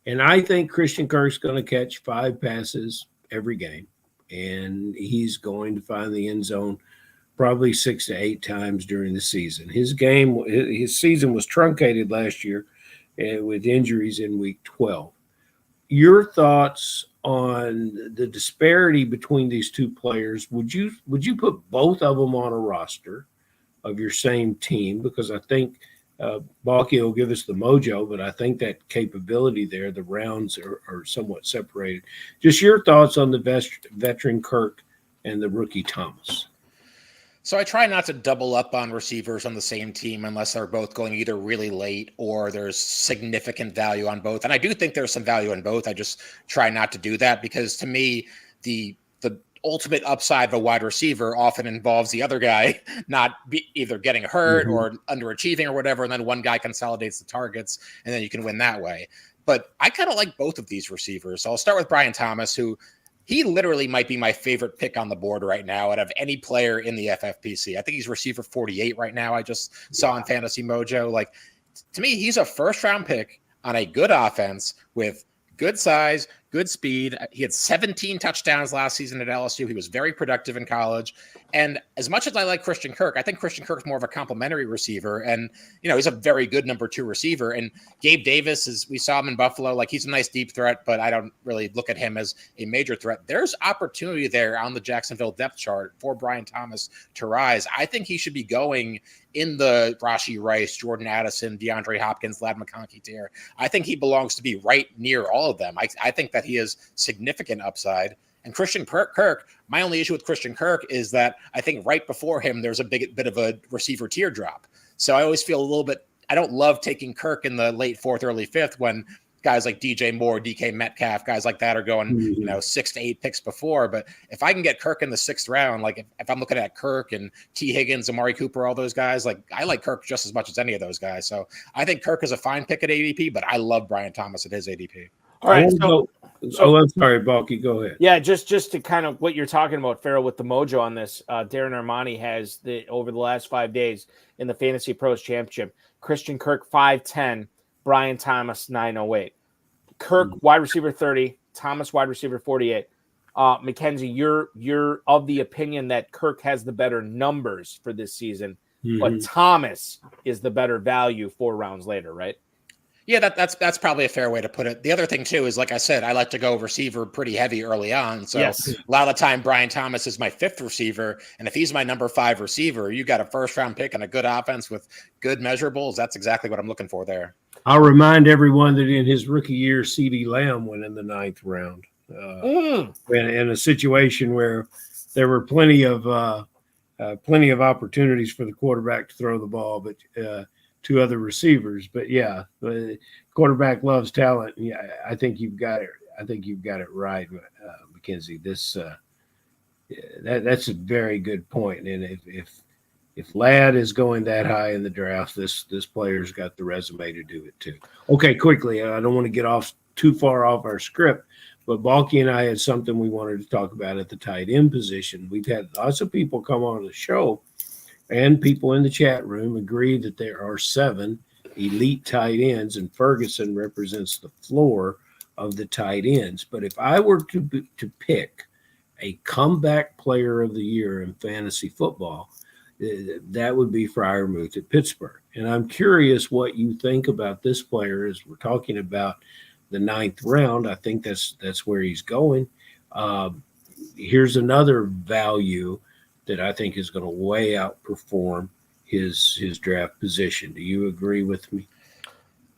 And I think Christian Kirk's going to catch 5 passes every game, and he's going to find the end zone probably 6 to 8 times during the season. His season was truncated last year with injuries in week 12. Your thoughts on the disparity between these two players? Would you put both of them on a roster of your same team? Because I think Balky will give us the mojo, but I think that capability there, the rounds are somewhat separated. Just your thoughts on the veteran Kirk and the rookie Thomas. So I try not to double up on receivers on the same team unless they're both going either really late or there's significant value on both. And I do think there's some value in both. I just try not to do that because to me, the ultimate upside of a wide receiver often involves the other guy either getting hurt or underachieving or whatever, and then one guy consolidates the targets, and then you can win that way. But I kind of like both of these receivers. So I'll start with Brian Thomas, who he literally might be my favorite pick on the board right now out of any player in the FFPC. I think he's receiver 48 right now. I just saw on Fantasy Mojo. Like, to me, he's a first-round pick on a good offense with good size, good speed. He had 17 touchdowns last season at LSU. He was very productive in college. And as much as I like Christian Kirk, I think Christian Kirk's more of a complimentary receiver. And, he's a very good number 2 receiver. And Gabe Davis, we saw him in Buffalo. Like, he's a nice deep threat, but I don't really look at him as a major threat. There's opportunity there on the Jacksonville depth chart for Brian Thomas to rise. I think he should be going in the Rashee Rice, Jordan Addison, DeAndre Hopkins, Ladd McConkey tier. I think he belongs to be right near all of them. I think that he has significant upside. And Christian Kirk, my only issue with Christian Kirk is that I think right before him, there's a bit of a receiver tier drop. So I always feel a little bit, I don't love taking Kirk in the late 4th, early 5th when guys like DJ Moore, DK Metcalf, guys like that are going, 6 to 8 picks before. But if I can get Kirk in the 6th round, like if I'm looking at Kirk and T. Higgins, Amari Cooper, all those guys, like I like Kirk just as much as any of those guys. So I think Kirk is a fine pick at ADP, but I love Brian Thomas at his ADP. All right. So I'm sorry, Balky, go ahead. Yeah, just to kind of what you're talking about, Ferrell, with the mojo on this, Darren Armani has over the last 5 days in the Fantasy Pros Championship, Christian Kirk 5'10", Brian Thomas 908. Kirk wide receiver 30, Thomas wide receiver 48. Mackenzie, you're of the opinion that Kirk has the better numbers for this season, but Thomas is the better value 4 rounds later, right? Yeah, that's probably a fair way to put it. The other thing, too, is, like I said, I like to go receiver pretty heavy early on. So yes. A lot of the time, Brian Thomas is my 5th receiver. And if he's my number 5 receiver, you got a first-round pick and a good offense with good measurables. That's exactly what I'm looking for there. I'll remind everyone that in his rookie year, CeeDee Lamb went in the 9th round. In a situation where there were plenty of opportunities for the quarterback to throw the ball, but 2 other receivers. But yeah, the quarterback loves talent. Yeah, I think you've got it. I think you've got it right, Mackenzie. That's a very good point. And if Ladd is going that high in the draft, this player's got the resume to do it too. Okay, quickly, I don't want to get too far off our script, but Balky and I had something we wanted to talk about at the tight end position. We've had lots of people come on the show, and people in the chat room agree that there are 7 elite tight ends, and Ferguson represents the floor of the tight ends. But if I were to pick a comeback player of the year in fantasy football, that would be Freiermuth at Pittsburgh. And I'm curious what you think about this player as we're talking about the 9th round. I think that's where he's going. Here's another value that I think is going to way outperform his draft position. Do you agree with me?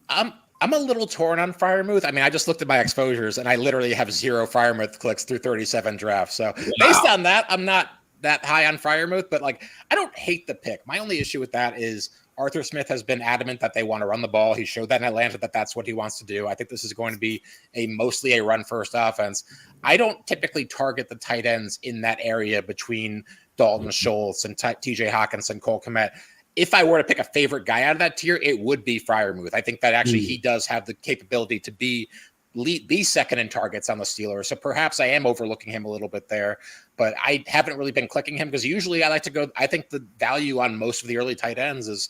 I'm a little torn on Freiermuth. I mean, I just looked at my exposures and I literally have 0 Freiermuth clicks through 37 drafts. So based on that, I'm not that high on Freiermuth, but like, I don't hate the pick. My only issue with that is Arthur Smith has been adamant that they want to run the ball. He showed that in Atlanta that that's what he wants to do. I think this is going to be mostly a run first offense. I don't typically target the tight ends in that area between Dalton Schultz and TJ Hawkinson, Cole Kmet. If I were to pick a favorite guy out of that tier, it would be Freiermuth. I think that actually he does have the capability to be second in targets on the Steelers. So perhaps I am overlooking him a little bit there, but I haven't really been clicking him because usually I like to go, I think the value on most of the early tight ends is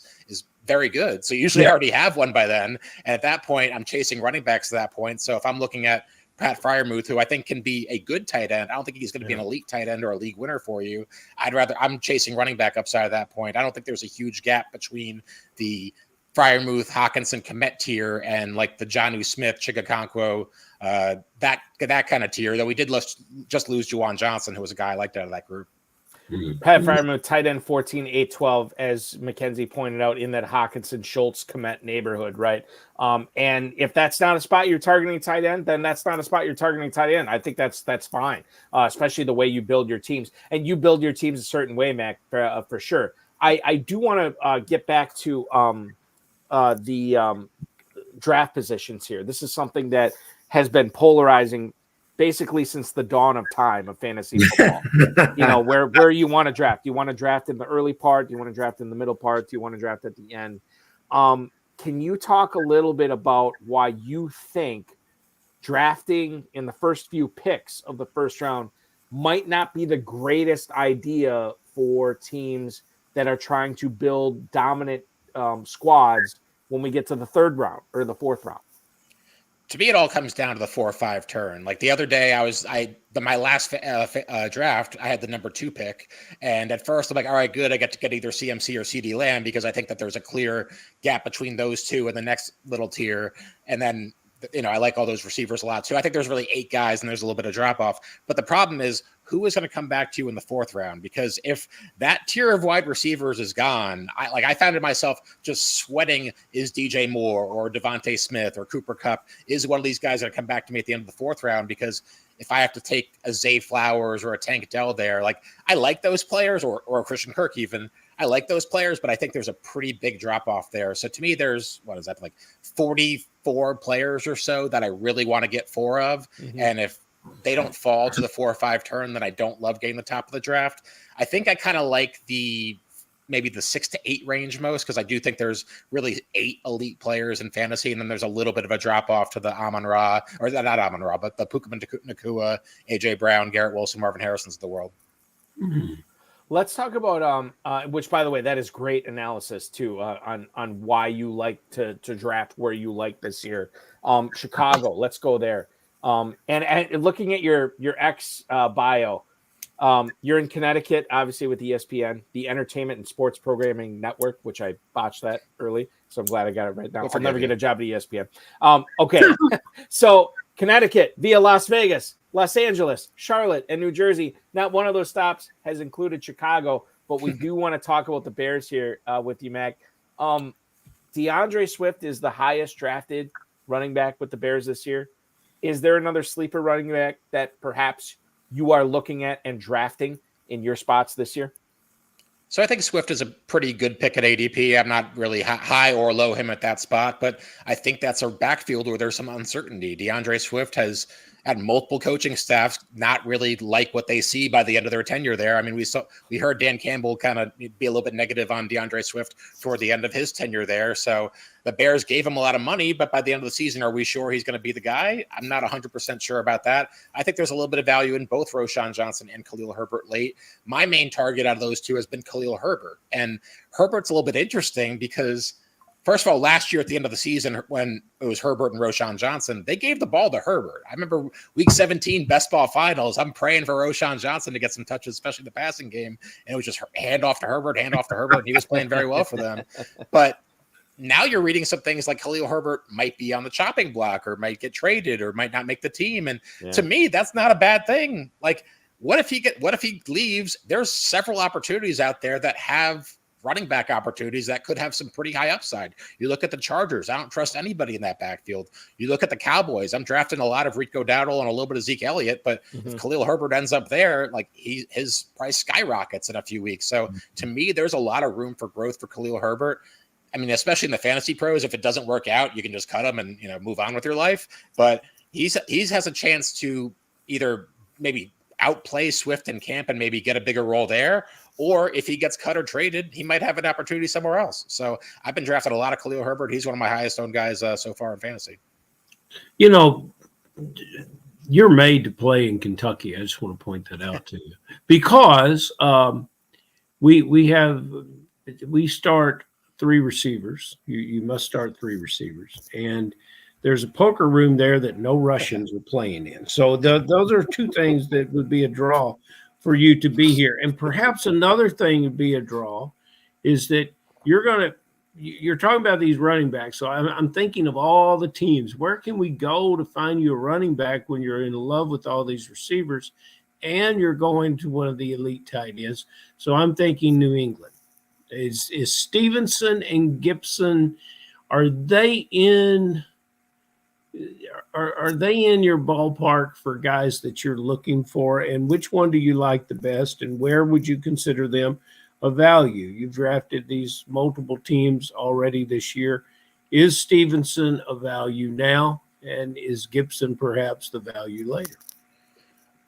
very good. So usually I already have one by then. And at that point, I'm chasing running backs at that point. So if I'm looking at Pat Freiermuth, who I think can be a good tight end, I don't think he's going to be an elite tight end or a league winner for you. I'm chasing running back upside at that point. I don't think there's a huge gap between the Freiermuth, Hawkinson, Kmet tier and like the Jonnu Smith, Chigakonkwo, that kind of tier, though we did just lose Juwan Johnson, who was a guy I liked out of that group. Pat Freiermuth, tight end 14, 8-12, as Mackenzie pointed out, in that Hawkinson, Schultz, Kmet neighborhood, right? And if that's not a spot you're targeting tight end, then that's not a spot you're targeting tight end. I think that's fine, especially the way you build your teams. And you build your teams a certain way, Mac, for sure. I do want to get back to the draft positions here. This is something that has been polarizing basically since the dawn of time of fantasy football. You know, where you want to draft. You want to draft in the early part? Do you want to draft in the middle part? Do you want to draft at the end? Can you talk a little bit about why you think drafting in the first few picks of the first round might not be the greatest idea for teams that are trying to build dominant squads when we get to the 3rd round or the 4th round? To me, it all comes down to the 4 or 5 turn. Like the other day, my last draft, I had the number 2 pick. And at first I'm like, all right, good. I get to get either CMC or CD Lamb because I think that there's a clear gap between those two in the next little tier. And then, you know, I like all those receivers a lot too. I think there's really 8 guys and there's a little bit of drop off. But the problem is who is going to come back to you in the 4th round? Because if that tier of wide receivers is gone, I found myself just sweating, is DJ Moore or Devontae Smith or Cooper Kupp is one of these guys that come back to me at the end of the 4th round, because if I have to take a Zay Flowers or a Tank Dell there, like I like those players or a Christian Kirk even. I like those players, but I think there's a pretty big drop off there. So to me, there's, what is that, like 44 players or so that I really want to get 4 of. Mm-hmm. And if they don't fall to the 4 or 5 turn, then I don't love getting the top of the draft. I think I kind of like maybe the 6 to 8 range most, because I do think there's really 8 elite players in fantasy, and then there's a little bit of a drop off to the Amon-Ra, or not Amon-Ra, but the Puka Nacua, AJ Brown, Garrett Wilson, Marvin Harrison's of the world. Mm-hmm. Let's talk about which, by the way, that is great analysis too, on why you like to draft where you like this year. Chicago, let's go there. And looking at your X bio, you're in Connecticut, obviously with ESPN, the Entertainment and Sports Programming Network, which I botched that early, so I'm glad I got it right now. I'll never get a job at ESPN. Okay, so Connecticut via Las Vegas, Los Angeles, Charlotte, and New Jersey. Not one of those stops has included Chicago, but we do want to talk about the Bears here with you, Mac. DeAndre Swift is the highest drafted running back with the Bears this year. Is there another sleeper running back that perhaps you are looking at and drafting in your spots this year? So I think Swift is a pretty good pick at ADP. I'm not really high or low him at that spot, but I think that's a backfield where there's some uncertainty. DeAndre Swift has had multiple coaching staffs not really like what they see by the end of their tenure there. I mean, we heard Dan Campbell kind of be a little bit negative on DeAndre Swift toward the end of his tenure there. So the Bears gave him a lot of money, but by the end of the season, are we sure he's going to be the guy? I'm not 100% sure about that. I think there's a little bit of value in both Roschon Johnson and Khalil Herbert late. My main target out of those two has been Khalil Herbert. And Herbert's a little bit interesting because First of all, last year at the end of the season, when it was Herbert and Roschon Johnson, they gave the ball to Herbert. I remember week 17 best ball finals. I'm praying for Roschon Johnson to get some touches, especially the passing game. And it was just hand off to Herbert. And he was playing very well for them. But now you're reading some things like Khalil Herbert might be on the chopping block or might get traded or might not make the team. And to me, that's not a bad thing. Like, what if he leaves? There's several opportunities out there that have running back opportunities that could have some pretty high upside. You look at the Chargers. I don't trust anybody in that backfield. You look at the Cowboys. I'm drafting a lot of Rico Dowdle and a little bit of Zeke Elliott, but if Khalil Herbert ends up there, like his price skyrockets in a few weeks. So to me, there's a lot of room for growth for Khalil Herbert. I mean, especially in the fantasy pros, if it doesn't work out, you can just cut him and, move on with your life. But he has a chance to either maybe outplay Swift in camp and maybe get a bigger role there, or if he gets cut or traded, he might have an opportunity somewhere else. So I've been drafting a lot of Khalil Herbert. He's one of my highest owned guys so far in fantasy. You're made to play in Kentucky. I just want to point that out to you because we start three receivers. You must start three receivers, and there's a poker room there that no Russians are playing in. So those are two things that would be a draw for you to be here. And perhaps another thing would be a draw is that you're talking about these running backs. So I'm thinking of all the teams. Where can we go to find you a running back when you're in love with all these receivers and you're going to one of the elite tight ends? So I'm thinking New England. Is Stevenson and Gibson, are they in your ballpark for guys that you're looking for? And which one do you like the best? And where would you consider them a value? You've drafted these multiple teams already this year. Is Stevenson a value now? And is Gibson perhaps the value later?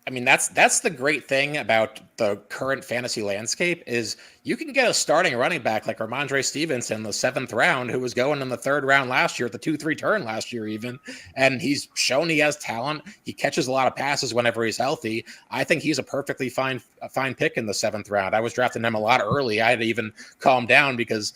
I mean, that's the great thing about the current fantasy landscape is you can get a starting running back like Ramondre Stevenson in the 7th round, who was going in the 3rd round last year at the 2-3 turn last year even, and he's shown he has talent. He catches a lot of passes whenever he's healthy. I think he's a perfectly fine pick in the 7th round. I was drafting him a lot early. I had to even calm down because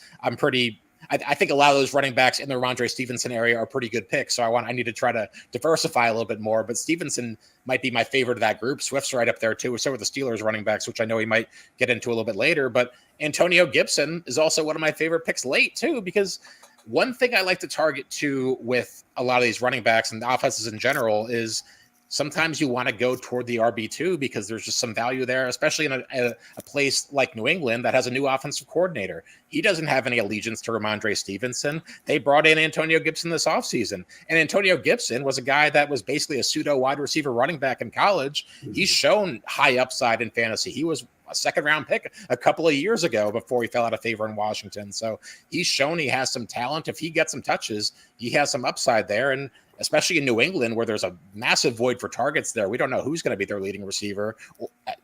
I think a lot of those running backs in the Ramondre Stevenson area are pretty good picks. So I need to try to diversify a little bit more. But Stevenson might be my favorite of that group. Swift's right up there too. So are the Steelers running backs, which I know he might get into a little bit later. But Antonio Gibson is also one of my favorite picks late too, because one thing I like to target too with a lot of these running backs and the offenses in general is sometimes you want to go toward the RB2 because there's just some value there, especially in a place like New England that has a new offensive coordinator. He doesn't have any allegiance to Ramondre Stevenson. They brought in Antonio Gibson this offseason. And Antonio Gibson was a guy that was basically a pseudo wide receiver running back in college. He's shown high upside in fantasy. He was a 2nd round pick a couple of years ago before he fell out of favor in Washington. So he's shown he has some talent. If he gets some touches, he has some upside there. And especially in New England, where there's a massive void for targets there. We don't know who's going to be their leading receiver.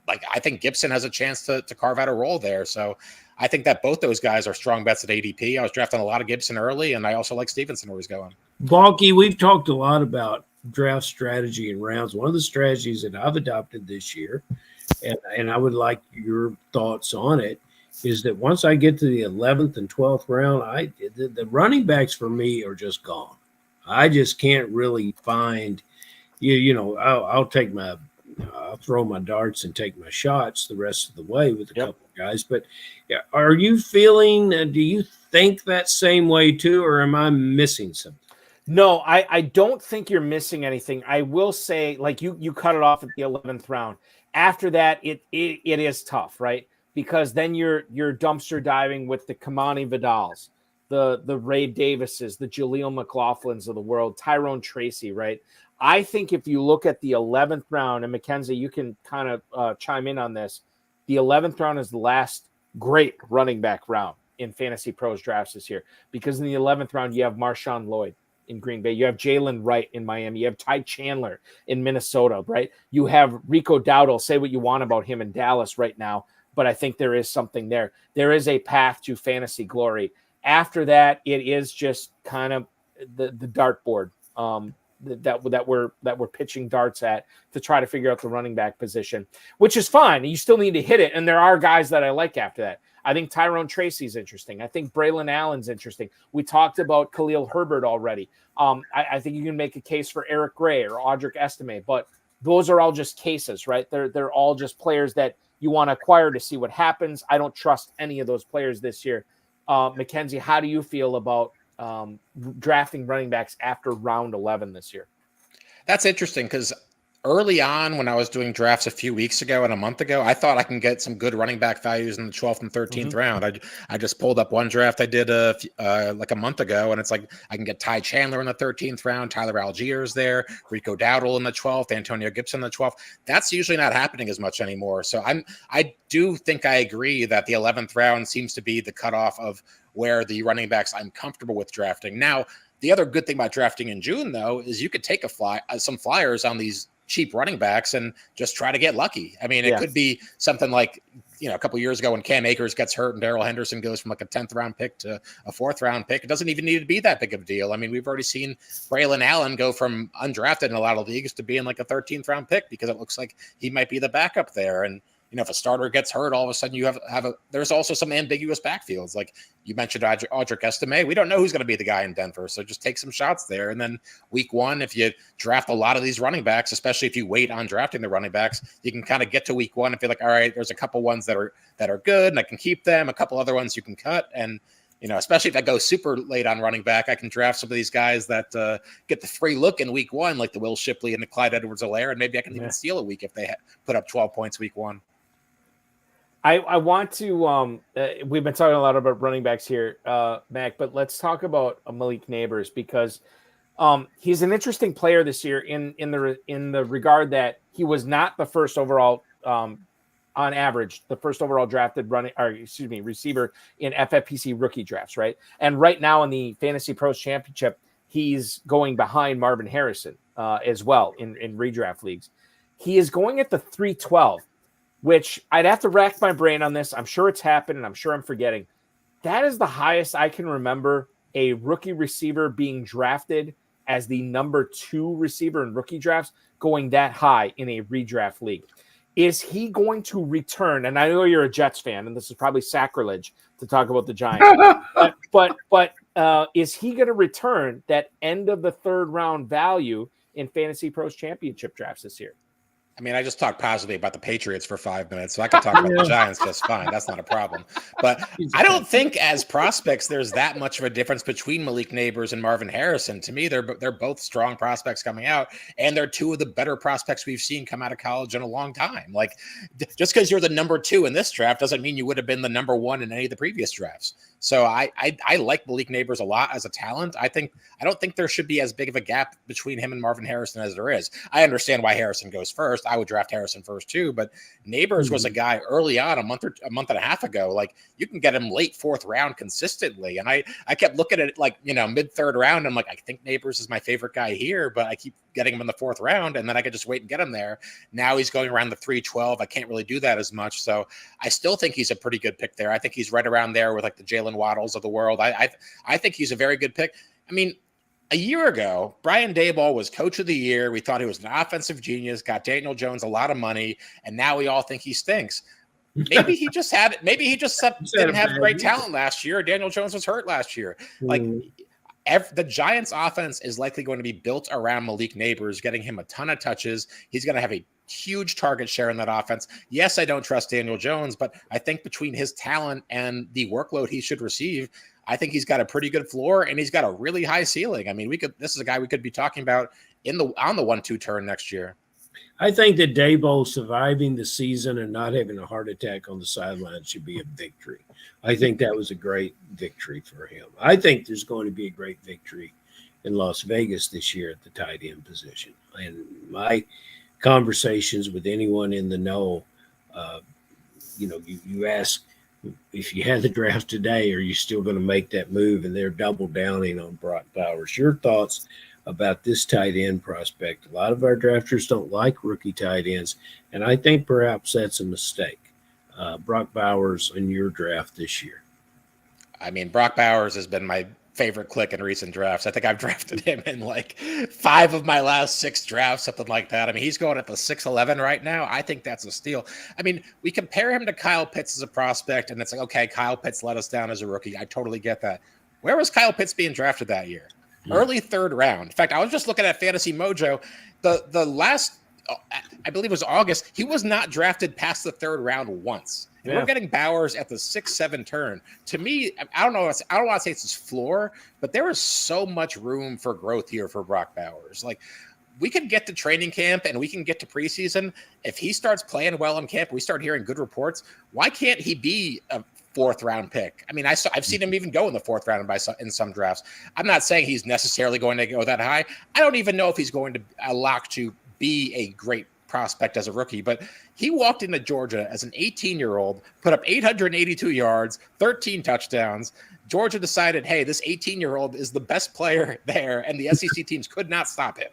Like, I think Gibson has a chance to carve out a role there. So I think that both those guys are strong bets at ADP. I was drafting a lot of Gibson early, and I also like Stevenson where he's going. Balky, we've talked a lot about draft strategy and rounds. One of the strategies that I've adopted this year, and I would like your thoughts on it, is that once I get to the 11th and 12th round, the running backs for me are just gone. I just can't really find, I'll throw my darts and take my shots the rest of the way with a couple of guys. But are you feeling, do you think that same way too, or am I missing something? No, I don't think you're missing anything. I will say, like you cut it off at the 11th round. After that, it is tough, right? Because then you're dumpster diving with the Kamani Vidals, the Ray Davises, the Jaleel McLaughlins of the world, Tyrone Tracy, right? I think if you look at the 11th round, and Mackenzie, you can kind of chime in on this, the 11th round is the last great running back round in Fantasy Pros drafts this year, because in the 11th round, you have Marshawn Lloyd in Green Bay. You have Jalen Wright in Miami. You have Ty Chandler in Minnesota, right? You have Rico Dowdle. Say what you want about him in Dallas right now, but I think there is something there. There is a path to fantasy glory. After that, it is just kind of the dartboard. that we're pitching darts at to try to figure out the running back position, which is fine. You still need to hit it, and there are guys that I like after that. I think Tyrone Tracy's interesting. I think Braylon Allen's interesting. We talked about Khalil Herbert already. I think you can make a case for Eric Gray or Audric Estime, but those are all just cases, right? They're all just players that you want to acquire to see what happens. I don't trust any of those players this year. Mackenzie, how do you feel about drafting running backs after round 11 this year? That's interesting because early on when I was doing drafts a few weeks ago and a month ago, I thought I can get some good running back values in the 12th and 13th round. I just pulled up one draft I did like a month ago, and it's like I can get Ty Chandler in the 13th round, Tyler Algiers there, Rico Dowdle in the 12th, Antonio Gibson in the 12th. That's usually not happening as much anymore. So I do think I agree that the 11th round seems to be the cutoff of where the running backs I'm comfortable with drafting. Now, the other good thing about drafting in June, though, is you could take some flyers on these cheap running backs and just try to get lucky. I mean, it could be something like, a couple of years ago when Cam Akers gets hurt and Darrell Henderson goes from like a 10th round pick to a 4th round pick. It doesn't even need to be that big of a deal. I mean, we've already seen Braylon Allen go from undrafted in a lot of leagues to being like a 13th round pick because it looks like he might be the backup there. And if a starter gets hurt, all of a sudden you there's also some ambiguous backfields. Like you mentioned Audric Estime. We don't know who's going to be the guy in Denver. So just take some shots there. And then week 1, if you draft a lot of these running backs, especially if you wait on drafting the running backs, you can kind of get to week 1 and feel like, all right, there's a couple ones that are good and I can keep them. A couple other ones you can cut. And, especially if I go super late on running back, I can draft some of these guys that get the free look in week 1, like the Will Shipley and the Clyde Edwards-Helaire. And maybe I can even steal a week if they put up 12 points week 1. I want to we've been talking a lot about running backs here, Mac, but let's talk about Malik Neighbors because he's an interesting player this year in the regard that he was not the first overall on average, the first overall drafted receiver in FFPC rookie drafts, right? And right now in the FantasyPros Championship, he's going behind Marvin Harrison as well in redraft leagues. He is going at the 312. Which I'd have to rack my brain on this. I'm sure it's happened, and I'm sure I'm forgetting. That is the highest I can remember a rookie receiver being drafted as the number 2 receiver in rookie drafts going that high in a redraft league. Is he going to return? And I know you're a Jets fan, and this is probably sacrilege to talk about the Giants. but is he going to return that end of the 3rd round value in FantasyPros Championship drafts this year? I mean, I just talked positively about the Patriots for 5 minutes, so I can talk about the Giants just fine. That's not a problem. But I don't think as prospects there's that much of a difference between Malik Neighbors and Marvin Harrison. To me, they're both strong prospects coming out, and they're 2 of the better prospects we've seen come out of college in a long time. Like, just because you're the number 2 in this draft doesn't mean you would have been the number 1 in any of the previous drafts. So I like Malik Neighbors a lot as a talent. I don't think there should be as big of a gap between him and Marvin Harrison as there is. I understand why Harrison goes first. I would draft Harrison first too, but Neighbors was a guy early on, a month and a half ago. Like you can get him late 4th round consistently. And I kept looking at it like, mid 3rd round. I'm like, I think Neighbors is my favorite guy here, but I keep getting him in the 4th round and then I could just wait and get him there. Now he's going around the 312. I can't really do that as much. So I still think he's a pretty good pick there. I think he's right around there with like the Jalen Waddles of the world. I think he's a very good pick. I mean, a year ago, Brian Daboll was coach of the year. We thought he was an offensive genius, got Daniel Jones a lot of money, and now we all think he stinks. Maybe he just didn't have great talent last year. Daniel Jones was hurt last year. Like the Giants offense is likely going to be built around Malik Neighbors, getting him a ton of touches. He's going to have a huge target share in that offense. Yes, I don't trust Daniel Jones, but I think between his talent and the workload he should receive, I think he's got a pretty good floor and he's got a really high ceiling. I mean, this is a guy we could be talking about on the 1-2 turn next year. I think that Daboll surviving the season and not having a heart attack on the sideline should be a victory. I think that was a great victory for him. I think there's going to be a great victory in Las Vegas this year at the tight end position. And my conversations with anyone in the know, you ask, if you had the draft today, are you still going to make that move? And they're double downing on Brock Bowers. Your thoughts about this tight end prospect? A lot of our drafters don't like rookie tight ends, and I think perhaps that's a mistake. Brock Bowers in your draft this year. I mean, Brock Bowers has been my favorite click in recent drafts. I think I've drafted him in like 5 of my last 6 drafts, something like that. I mean, he's going at the 6'11" right now. I think that's a steal. I mean, we compare him to Kyle Pitts as a prospect, and it's like, okay, Kyle Pitts let us down as a rookie. I totally get that. Where was Kyle Pitts being drafted that year? Early 3rd round. In fact, I was just looking at Fantasy Mojo. The last, I believe it was August, he was not drafted past the 3rd round once. And we're getting Bowers at the 6-7 turn. To me, I don't want to say it's his floor, but there is so much room for growth here for Brock Bowers. Like, we can get to training camp and we can get to preseason. If he starts playing well in camp, we start hearing good reports. Why can't he be a 4th round pick? I mean, I've seen him even go in the 4th round in some drafts. I'm not saying he's necessarily going to go that high. I don't even know if he's going to lock to be a great prospect as a rookie, but he walked into Georgia as an 18-year-old, put up 882 yards, 13 touchdowns. Georgia decided, hey, this 18-year-old is the best player there, and the SEC teams could not stop him.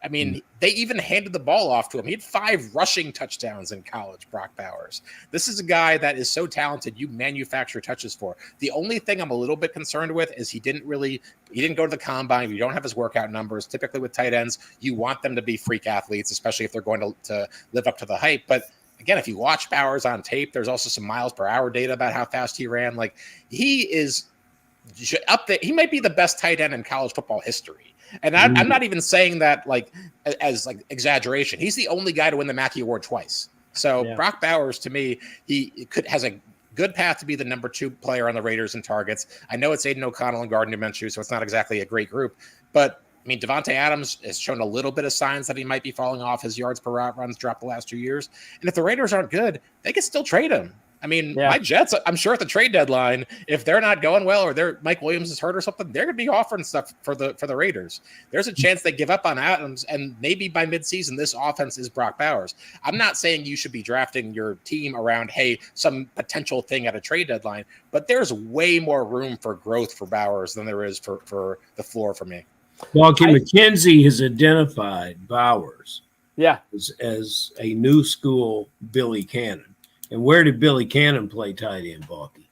I mean, they even handed the ball off to him. He had 5 rushing touchdowns in college, Brock Bowers. This is a guy that is so talented you manufacture touches for. The only thing I'm a little bit concerned with is he didn't go to the combine. You don't have his workout numbers. Typically with tight ends, you want them to be freak athletes, especially if they're going to live up to the hype. But again, if you watch Bowers on tape, there's also some miles per hour data about how fast he ran. Like, he is up there. He might be the best tight end in college football history. And I'm not even saying that like as like exaggeration. He's the only guy to win the Mackey Award twice. So Brock Bowers, to me, has a good path to be the number 2 player on the Raiders in targets. I know it's Aiden O'Connell and Gardner Minshew, so it's not exactly a great group. But I mean, Devontae Adams has shown a little bit of signs that he might be falling off. His yards per route runs dropped the last 2 years. And if the Raiders aren't good, they can still trade him. I mean, my Jets, I'm sure at the trade deadline, if they're not going well or Mike Williams is hurt or something, they're going to be offering stuff for the Raiders. There's a chance they give up on Adams, and maybe by midseason, this offense is Brock Bowers. I'm not saying you should be drafting your team around, hey, some potential thing at a trade deadline, but there's way more room for growth for Bowers than there is for the floor for me. Balky Mackenzie has identified Bowers as a new school Billy Cannon. And where did Billy Cannon play tight end, Balky?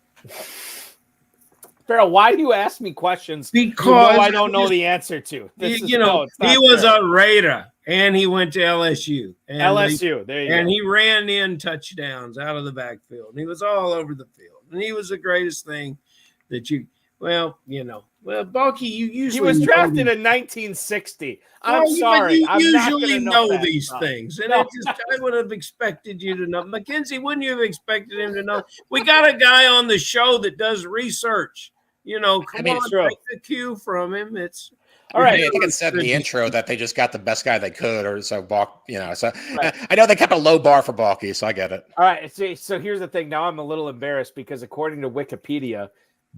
Farrell, why do you ask me questions because I don't know the answer to? He was a Raider, and he went to LSU. And he ran in touchdowns out of the backfield. And he was all over the field. And he was the greatest thing that Balky, you usually he was drafted in 1960. I'm sorry. You I'm usually know these things. And I would have expected you to know. Mackenzie, wouldn't you have expected him to know? We got a guy on the show that does research. Take the cue from him. It's all right. I think it said in the intro that they just got the best guy they could, or so Balk, So I know they kept a low bar for Balky, so I get it. All right. So here's the thing. Now I'm a little embarrassed because according to Wikipedia,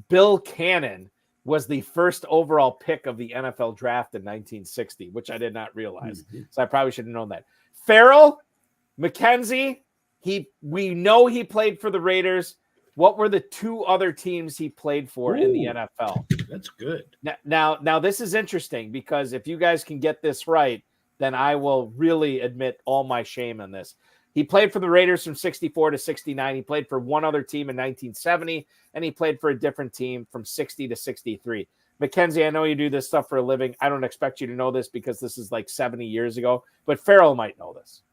Bill Cannon was the first overall pick of the NFL draft in 1960, which I did not realize. So I probably should have known that. Ferrell, Mackenzie, we know he played for the Raiders. What were the 2 other teams he played for in the NFL? That's good. Now this is interesting because if you guys can get this right, then I will really admit all my shame in this. He played for the Raiders from 64 to 69. He played for one other team in 1970, and he played for a different team from 60 to 63. Mackenzie, I know you do this stuff for a living. I don't expect you to know this because this is like 70 years ago, but Ferrell might know this.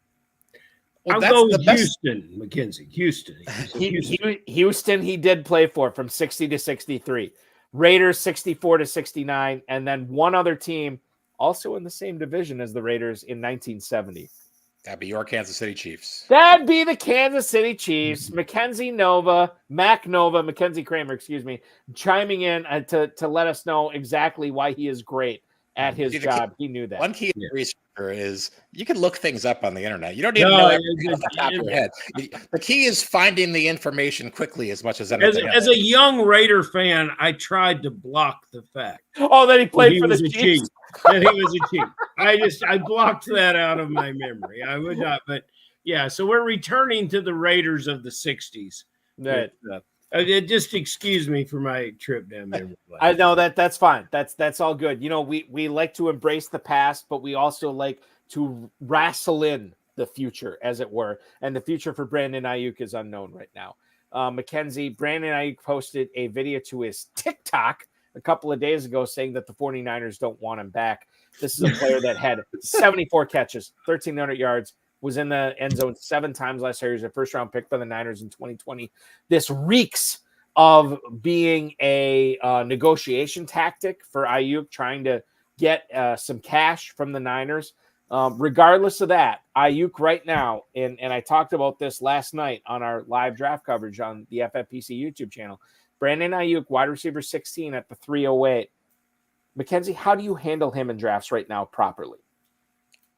I'll go with Houston, Mackenzie. Houston. Houston, he did play for from 60 to 63. Raiders, 64 to 69, and then one other team also in the same division as the Raiders in 1970. That'd be your Kansas City Chiefs. That'd be the Kansas City Chiefs. Mackenzie Kraemer, chiming in to let us know exactly why he is great at his job. He knew that. One key researcher is you can look things up on the internet. You don't even know everything off the top of your head. The key is finding the information quickly as much as anything else. As a young Raider fan, I tried to block the fact. Oh, that he played for the Chiefs. That he was a Chief. I blocked that out of my memory. I would not, but yeah. So we're returning to the Raiders of the 60s. Right. Just excuse me for my trip down memory lane. I know that's fine. That's all good. We like to embrace the past, but we also like to wrestle in the future, as it were. And the future for Brandon Ayuk is unknown right now. Mackenzie, Brandon Ayuk posted a video to his TikTok. a couple of days ago saying that the 49ers don't want him back. This is a player that had 74 catches, 1,300 yards, was in the end zone 7 times last year. He was a first-round pick by the Niners in 2020. This reeks of being a negotiation tactic for Ayuk, trying to get some cash from the Niners. Regardless of that, Ayuk right now, and I talked about this last night on our live draft coverage on the FFPC YouTube channel, Brandon Ayuk, wide receiver 16 at the 308. Mackenzie, how do you handle him in drafts right now properly?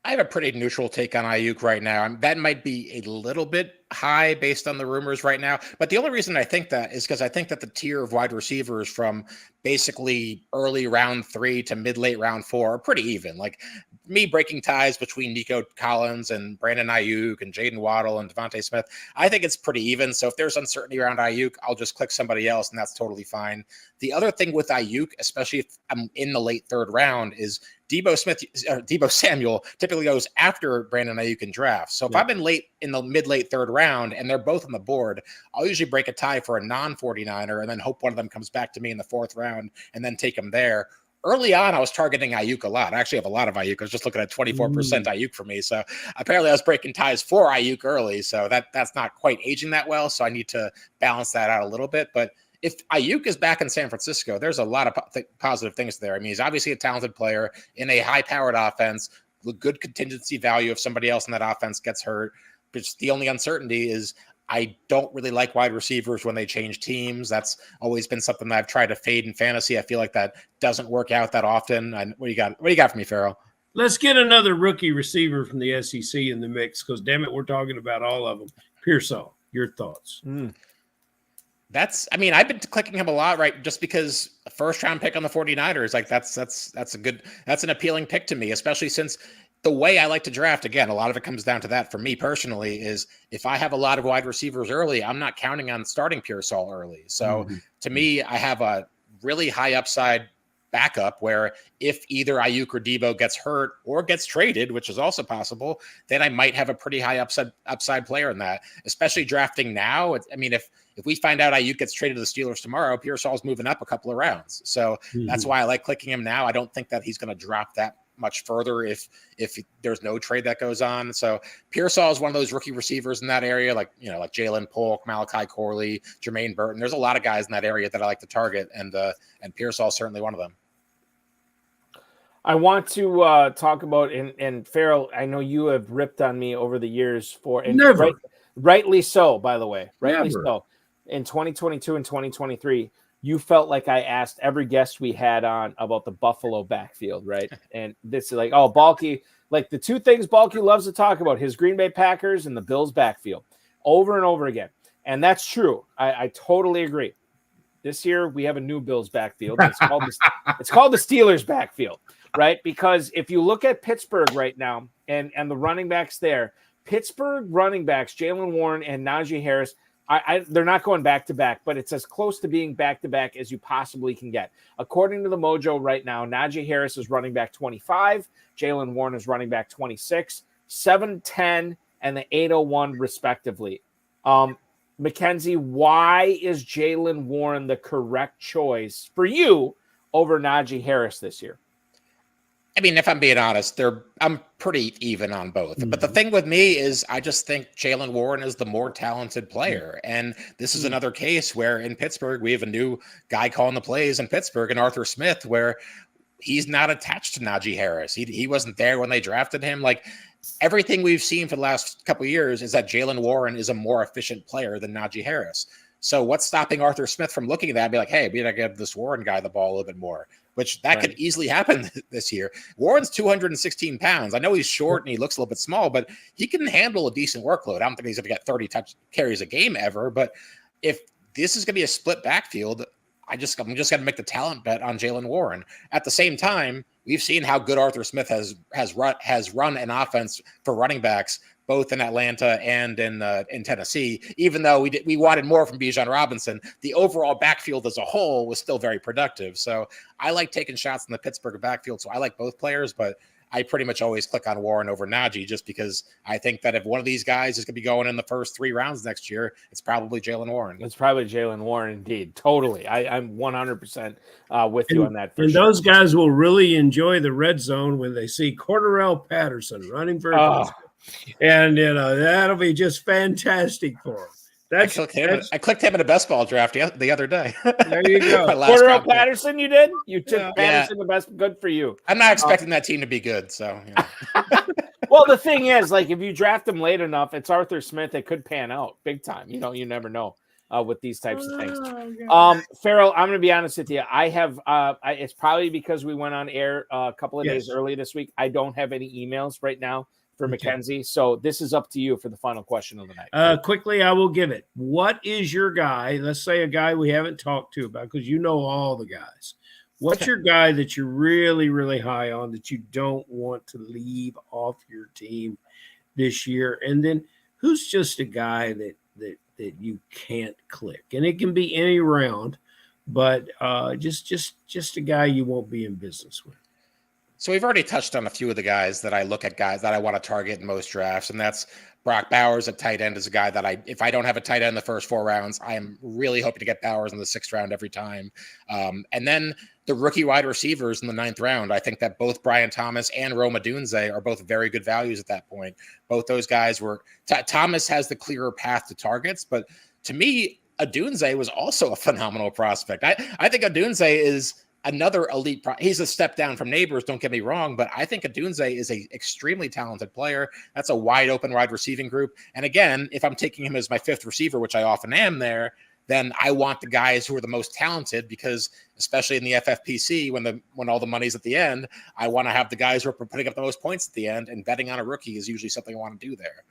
I have a pretty neutral take on Ayuk right now. That might be a little bit high based on the rumors right now. But the only reason I think that is because I think that the tier of wide receivers from basically early round 3 to mid-late round 4 are pretty even. Like me breaking ties between Nico Collins and Brandon Ayuk and Jaden Waddle and Devontae Smith, I think it's pretty even. So if there's uncertainty around Ayuk, I'll just click somebody else, and that's totally fine. The other thing with Ayuk, especially if I'm in the late 3rd round, is Deebo Samuel typically goes after Brandon Ayuk in drafts. So if I'm in the mid-late 3rd round and they're both on the board, I'll usually break a tie for a non-49er and then hope one of them comes back to me in the 4th round and then take him there. Early on, I was targeting Ayuk a lot. I actually have a lot of Ayuk. I was just looking at 24% Ayuk for me. So apparently I was breaking ties for Ayuk early. So that's not quite aging that well. So I need to balance that out a little bit. But if Ayuk is back in San Francisco, there's a lot of positive things there. I mean, he's obviously a talented player in a high-powered offense with good contingency value if somebody else in that offense gets hurt. But the only uncertainty is I don't really like wide receivers when they change teams. That's always been something that I've tried to fade in fantasy. I feel like that doesn't work out that often. And what do you got for me, Ferrell? Let's get another rookie receiver from the SEC in the mix because, damn it, we're talking about all of them. Pearsall, your thoughts? I've been clicking him a lot, right? Just because a 1st-round pick on the 49ers, like that's an appealing pick to me, especially since the way I like to draft, again, a lot of it comes down to that for me personally, is if I have a lot of wide receivers early, I'm not counting on starting Pearsall early. So to me, I have a really high upside backup where if either Ayuk or Deebo gets hurt or gets traded, which is also possible, then I might have a pretty high upside player in that, especially drafting now. If we find out Ayuk gets traded to the Steelers tomorrow, Pearsall's moving up a couple of rounds. So that's why I like clicking him now. I don't think that he's going to drop that much further if there's no trade that goes on. So Pearsall is one of those rookie receivers in that area, like Jalen Polk, Malachi Corley, Jermaine Burton. There's a lot of guys in that area that I like to target, and Pearsall is certainly one of them. I want to talk about, and Ferrell, I know you have ripped on me over the years for, and rightly so, by the way, so. In 2022 and 2023, you felt like I asked every guest we had on about the Buffalo backfield, right? And this is like, Balky, like the two things Balky loves to talk about, his Green Bay Packers and the Bills backfield, over and over again. And that's true. I totally agree. This year we have a new Bills backfield. It's called the Steelers backfield, right? Because if you look at Pittsburgh right now and the running backs there, Pittsburgh running backs, Jalen Warren and Najee Harris, they're not going back-to-back, but it's as close to being back-to-back as you possibly can get. According to the Mojo right now, Najee Harris is running back 25, Jalen Warren is running back 26, 710, and the 801 respectively. Mackenzie, why is Jalen Warren the correct choice for you over Najee Harris this year? If I'm being honest, I'm pretty even on both. But the thing with me is I just think Jalen Warren is the more talented player. And this is another case where in Pittsburgh, we have a new guy calling the plays in Pittsburgh, and Arthur Smith, where he's not attached to Najee Harris. He wasn't there when they drafted him. Like everything we've seen for the last couple of years is that Jalen Warren is a more efficient player than Najee Harris. So what's stopping Arthur Smith from looking at that and be like, hey, we got to give this Warren guy the ball a little bit more, which that could easily happen this year. Warren's 216 pounds. I know he's short and he looks a little bit small, but he can handle a decent workload. I don't think he's going to get 30 touch carries a game ever, but if this is going to be a split backfield, I'm just going to make the talent bet on Jalen Warren. At the same time, we've seen how good Arthur Smith has run an offense for running backs, both in Atlanta and in Tennessee. Even though we wanted more from Bijan Robinson, the overall backfield as a whole was still very productive. So I like taking shots in the Pittsburgh backfield. So I like both players, but I pretty much always click on Warren over Najee, just because I think that if one of these guys is going to be going in the first 3 rounds next year, it's probably Jaylen Warren. It's probably Jaylen Warren, indeed. Totally. I'm 100% with you on that. And those guys will really enjoy the red zone when they see Cordarrelle Patterson running for a touchdown. And, that'll be just fantastic for them. I clicked him in a best ball draft the other day. There you go. Cordarrelle Patterson, you did? You took Patterson the best. Good for you. I'm not expecting that team to be good, so. Well, the thing is, like, if you draft him late enough, it's Arthur Smith. It could pan out big time. You never know with these types of things. Ferrell, I'm going to be honest with you. I have. It's probably because we went on air a couple of days early this week. I don't have any emails right now for Mackenzie. So this is up to you for the final question of the night. Quickly, I will give it. What is your guy? Let's say a guy we haven't talked to about, because you know all the guys. What's your guy that you're really, really high on that you don't want to leave off your team this year? And then who's just a guy that you can't click? And it can be any round, but just a guy you won't be in business with. So we've already touched on a few of the guys that I look at, guys that I want to target in most drafts, and that's Brock Bowers at tight end is a guy that if I don't have a tight end in the first 4 rounds, I am really hoping to get Bowers in the 6th round every time. And then the rookie wide receivers in the 9th round, I think that both Brian Thomas and Rome Odunze are both very good values at that point. Both those guys were Thomas has the clearer path to targets, but to me, Odunze was also a phenomenal prospect. I think Odunze is another elite. He's a step down from Neighbors, don't get me wrong, but I think Odunze is a extremely talented player. That's a wide open wide receiving group. And again, if I'm taking him as my 5th receiver, which I often am there, then I want the guys who are the most talented, because especially in the FFPC, when all the money's at the end, I want to have the guys who are putting up the most points at the end, and betting on a rookie is usually something I want to do there.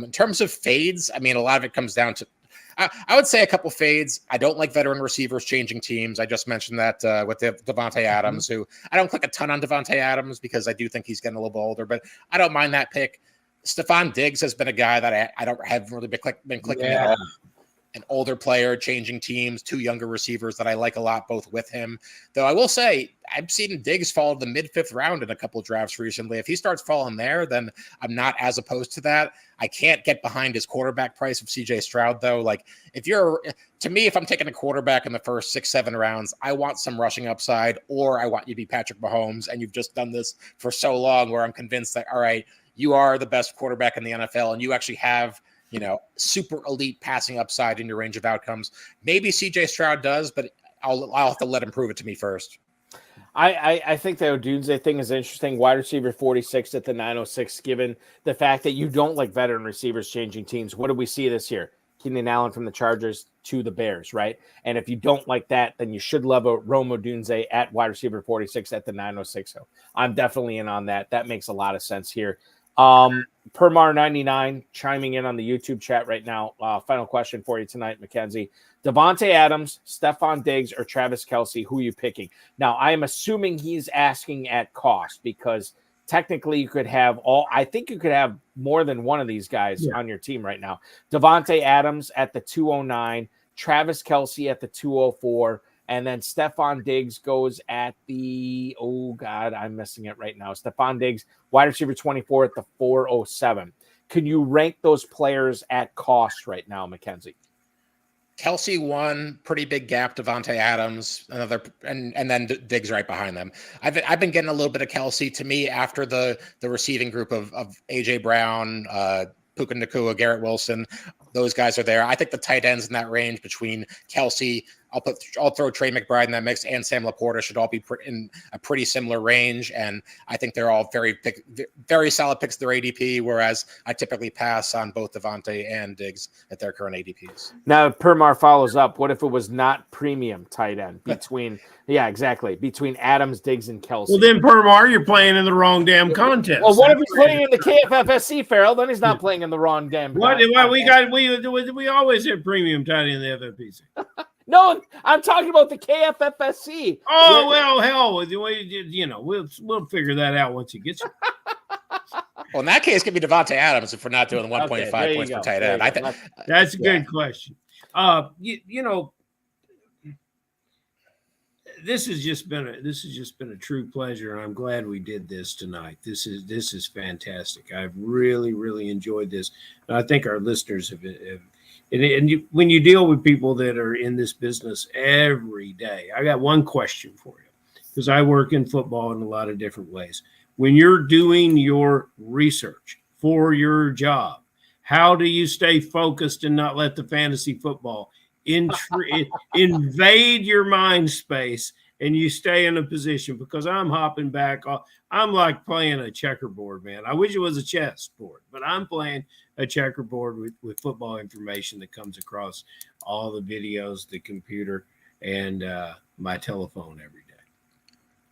In terms of fades, I mean, a lot of it comes down to, I would say a couple fades. I don't like veteran receivers changing teams. I just mentioned that with Devontae Adams, who I don't click a ton on Devontae Adams because I do think he's getting a little bit older, but I don't mind that pick. Stephon Diggs has been a guy that I don't have really been clicking at all. An older player changing teams, 2 younger receivers that I like a lot, both with him. Though I will say, I've seen Diggs fall to the mid-5th round in a couple of drafts recently. If he starts falling there, then I'm not as opposed to that. I can't get behind his quarterback price of CJ Stroud, though. Like, if I'm taking a quarterback in the first 6-7 rounds, I want some rushing upside, or I want you to be Patrick Mahomes, and you've just done this for so long where I'm convinced that, all right, you are the best quarterback in the NFL, and you actually have super elite passing upside in your range of outcomes. Maybe CJ Stroud does, but I'll have to let him prove it to me first. I think the Odunze thing is interesting. Wide receiver 46 at the 906, given the fact that you don't like veteran receivers changing teams. What did we see this year? Keenan Allen from the Chargers to the Bears, right? And if you don't like that, then you should love a Rome Odunze at wide receiver 46 at the 906. So I'm definitely in on that. That makes a lot of sense here. Permar99 chiming in on the YouTube chat right now. Final question for you tonight, Mackenzie. Devontae Adams, Stephon Diggs, or Travis Kelce, who are you picking? Now, I am assuming he's asking at cost, because technically you could have I think you could have more than one of these guys on your team right now. Devontae Adams at the 209, Travis Kelce at the 204, and then Stephon Diggs goes at the, I'm missing it right now. Stephon Diggs, wide receiver 24 at the 407. Can you rank those players at cost right now, Mackenzie? Kelce 1, pretty big gap. Devontae Adams, another, and then Diggs right behind them. I've been getting a little bit of Kelce. To me, after the receiving group of AJ Brown, Puka Nacua, Garrett Wilson, those guys are there. I think the tight ends in that range between Kelce, I'll throw Trey McBride in that mix, and Sam Laporta should all be in a pretty similar range. And I think they're all very solid picks at their ADP, whereas I typically pass on both Devontae and Diggs at their current ADPs. Now, Permar follows up. What if it was not premium tight end between Adams, Diggs, and Kelce? Well, then, Permar, you're playing in the wrong damn contest. Well, what if he's playing in the KFFSC, Ferrell? Then he's not playing in the wrong damn contest. We always have premium tight end in the FFPC. No, I'm talking about the KFFSC. Oh, well, hell, we'll figure that out once he gets here. Well, in that case, it could be Devontae Adams if we're not doing 1.5 points per tight end. That's a good question. this has just been a true pleasure, and I'm glad we did this tonight. This is fantastic. I've really enjoyed this, and I think our listeners have. When you deal with people that are in this business every day, I got one question for you, because I work in football in a lot of different ways. When you're doing your research for your job, how do you stay focused and not let the fantasy football invade your mind space and you stay in a position? Because I'm hopping back. I'm like playing a checkerboard, man. I wish it was a chessboard, but I'm playing a checkerboard with football information that comes across all the videos, the computer, and my telephone every day.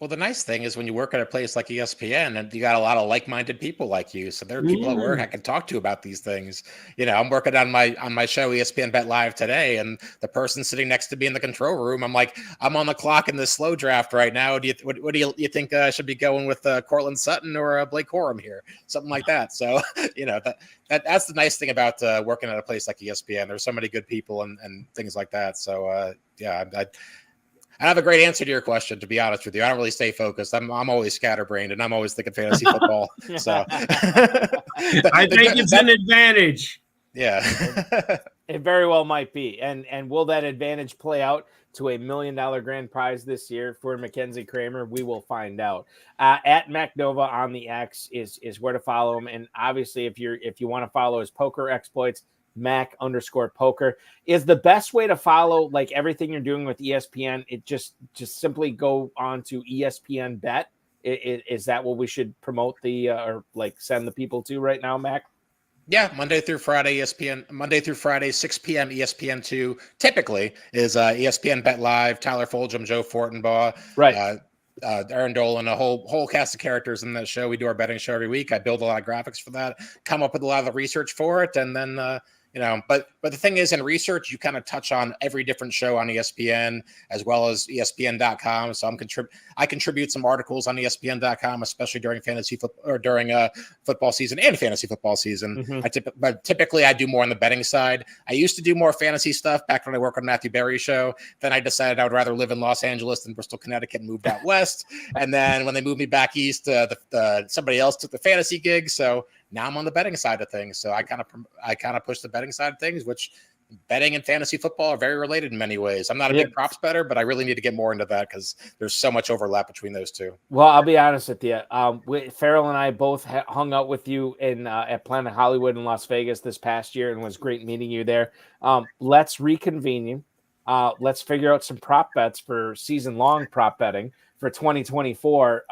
Well, the nice thing is when you work at a place like ESPN, and you got a lot of like-minded people like you, so there are people at work I can talk to about these things. You know, I'm working on my show ESPN Bet Live today, and the person sitting next to me in the control room, I'm like, I'm on the clock in this slow draft right now. What do you think I should be going with Cortland Sutton or Blake Corum here, something like that? So you know that's the nice thing about working at a place like ESPN. There's so many good people and things like that. So yeah, I have a great answer to your question, to be honest with you. I don't really stay focused. I'm always scatterbrained, and I'm always thinking fantasy football. So I think it's an advantage. Yeah. It very well might be. And will that advantage play out to $1 million grand prize this year for Mackenzie Kraemer? We will find out. At MacNova on the X is where to follow him. And obviously, if you want to follow his poker exploits, Mac_poker is the best way to follow like everything you're doing with ESPN. It just simply go on to ESPN Bet. Is that what we should promote or like send the people to right now, Mac? Yeah, Monday through Friday, 6 p.m. ESPN2 typically is ESPN Bet Live, Tyler Fulgham, Joe Fortenbaugh, right. Aaron Dolan, a whole cast of characters in that show. We do our betting show every week. I build a lot of graphics for that, come up with a lot of the research for it, and then but the thing is, in research, you kind of touch on every different show on ESPN as well as ESPN.com. So I contribute some articles on ESPN.com, especially during fantasy football or during football season and fantasy football season. Mm-hmm. But typically, I do more on the betting side. I used to do more fantasy stuff back when I worked on Matthew Berry's show. Then I decided I would rather live in Los Angeles than Bristol, Connecticut, and moved out west. And then when they moved me back east, somebody else took the fantasy gig. So now I'm on the betting side of things. So I kind of push the betting side of things, which betting and fantasy football are very related in many ways. I'm not a big props better, but I really need to get more into that because there's so much overlap between those two. Well, I'll be honest with you. Farrell and I both hung out with you at Planet Hollywood in Las Vegas this past year, and it was great meeting you there. Let's reconvene you. Let's figure out some prop bets for season-long prop betting for 2024.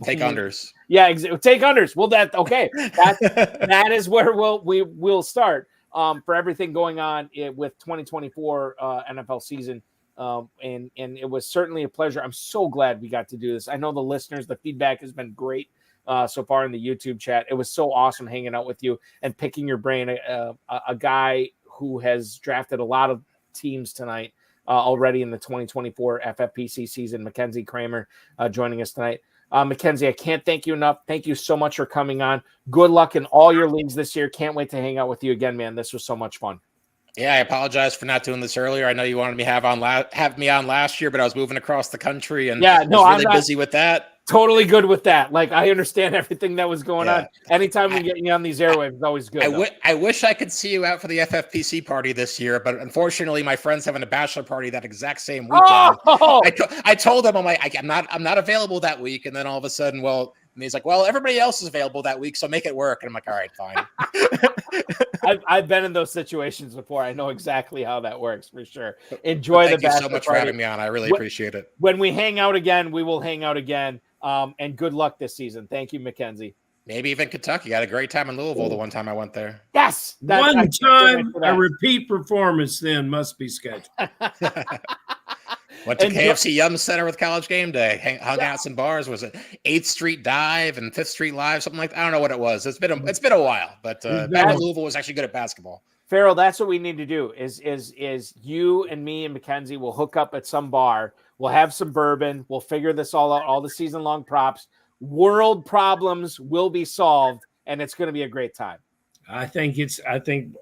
Take unders. Yeah, take unders. Well, that is where we'll start for everything going on with 2024 NFL season. And it was certainly a pleasure. I'm so glad we got to do this. I know the listeners, the feedback has been great so far in the YouTube chat. It was so awesome hanging out with you and picking your brain. A guy who has drafted a lot of teams tonight. Already in the 2024 FFPC season, Mackenzie Kraemer joining us tonight. Mackenzie, I can't thank you enough. Thank you so much for coming on. Good luck in all your leagues this year. Can't wait to hang out with you again, man. This was so much fun. Yeah, I apologize for not doing this earlier. I know you wanted me have me on last year, but I was moving across the country and was really busy with that. Totally good with that. Like, I understand everything that was going on. Anytime we get you on these airwaves, it's always good. I wish I could see you out for the FFPC party this year, but unfortunately, my friend's having a bachelor party that exact same weekend. Oh! I told him, I'm like, I'm not available that week, and then all of a sudden, and he's like, well, everybody else is available that week, so make it work. And I'm like, all right, fine. I've been in those situations before. I know exactly how that works for sure. Enjoy the bachelor party. Thank you so much for having me on. I really appreciate it. When we hang out again, we will hang out again. And good luck this season. Thank you, Mackenzie. Maybe even Kentucky. I had a great time in Louisville the one time I went there. Yes. One time, a repeat performance then must be scheduled. Went to KFC Yum Center with College Game Day. Hung out some bars. Was it 8th Street Dive and 5th Street Live? Something like that. I don't know what it was. It's been a while. But back Louisville was actually good at basketball. Farrell, that's what we need to do is you and me and Mackenzie will hook up at some bar. We'll have some bourbon. We'll figure this all out, all the season-long props. World problems will be solved, and it's going to be a great time. I think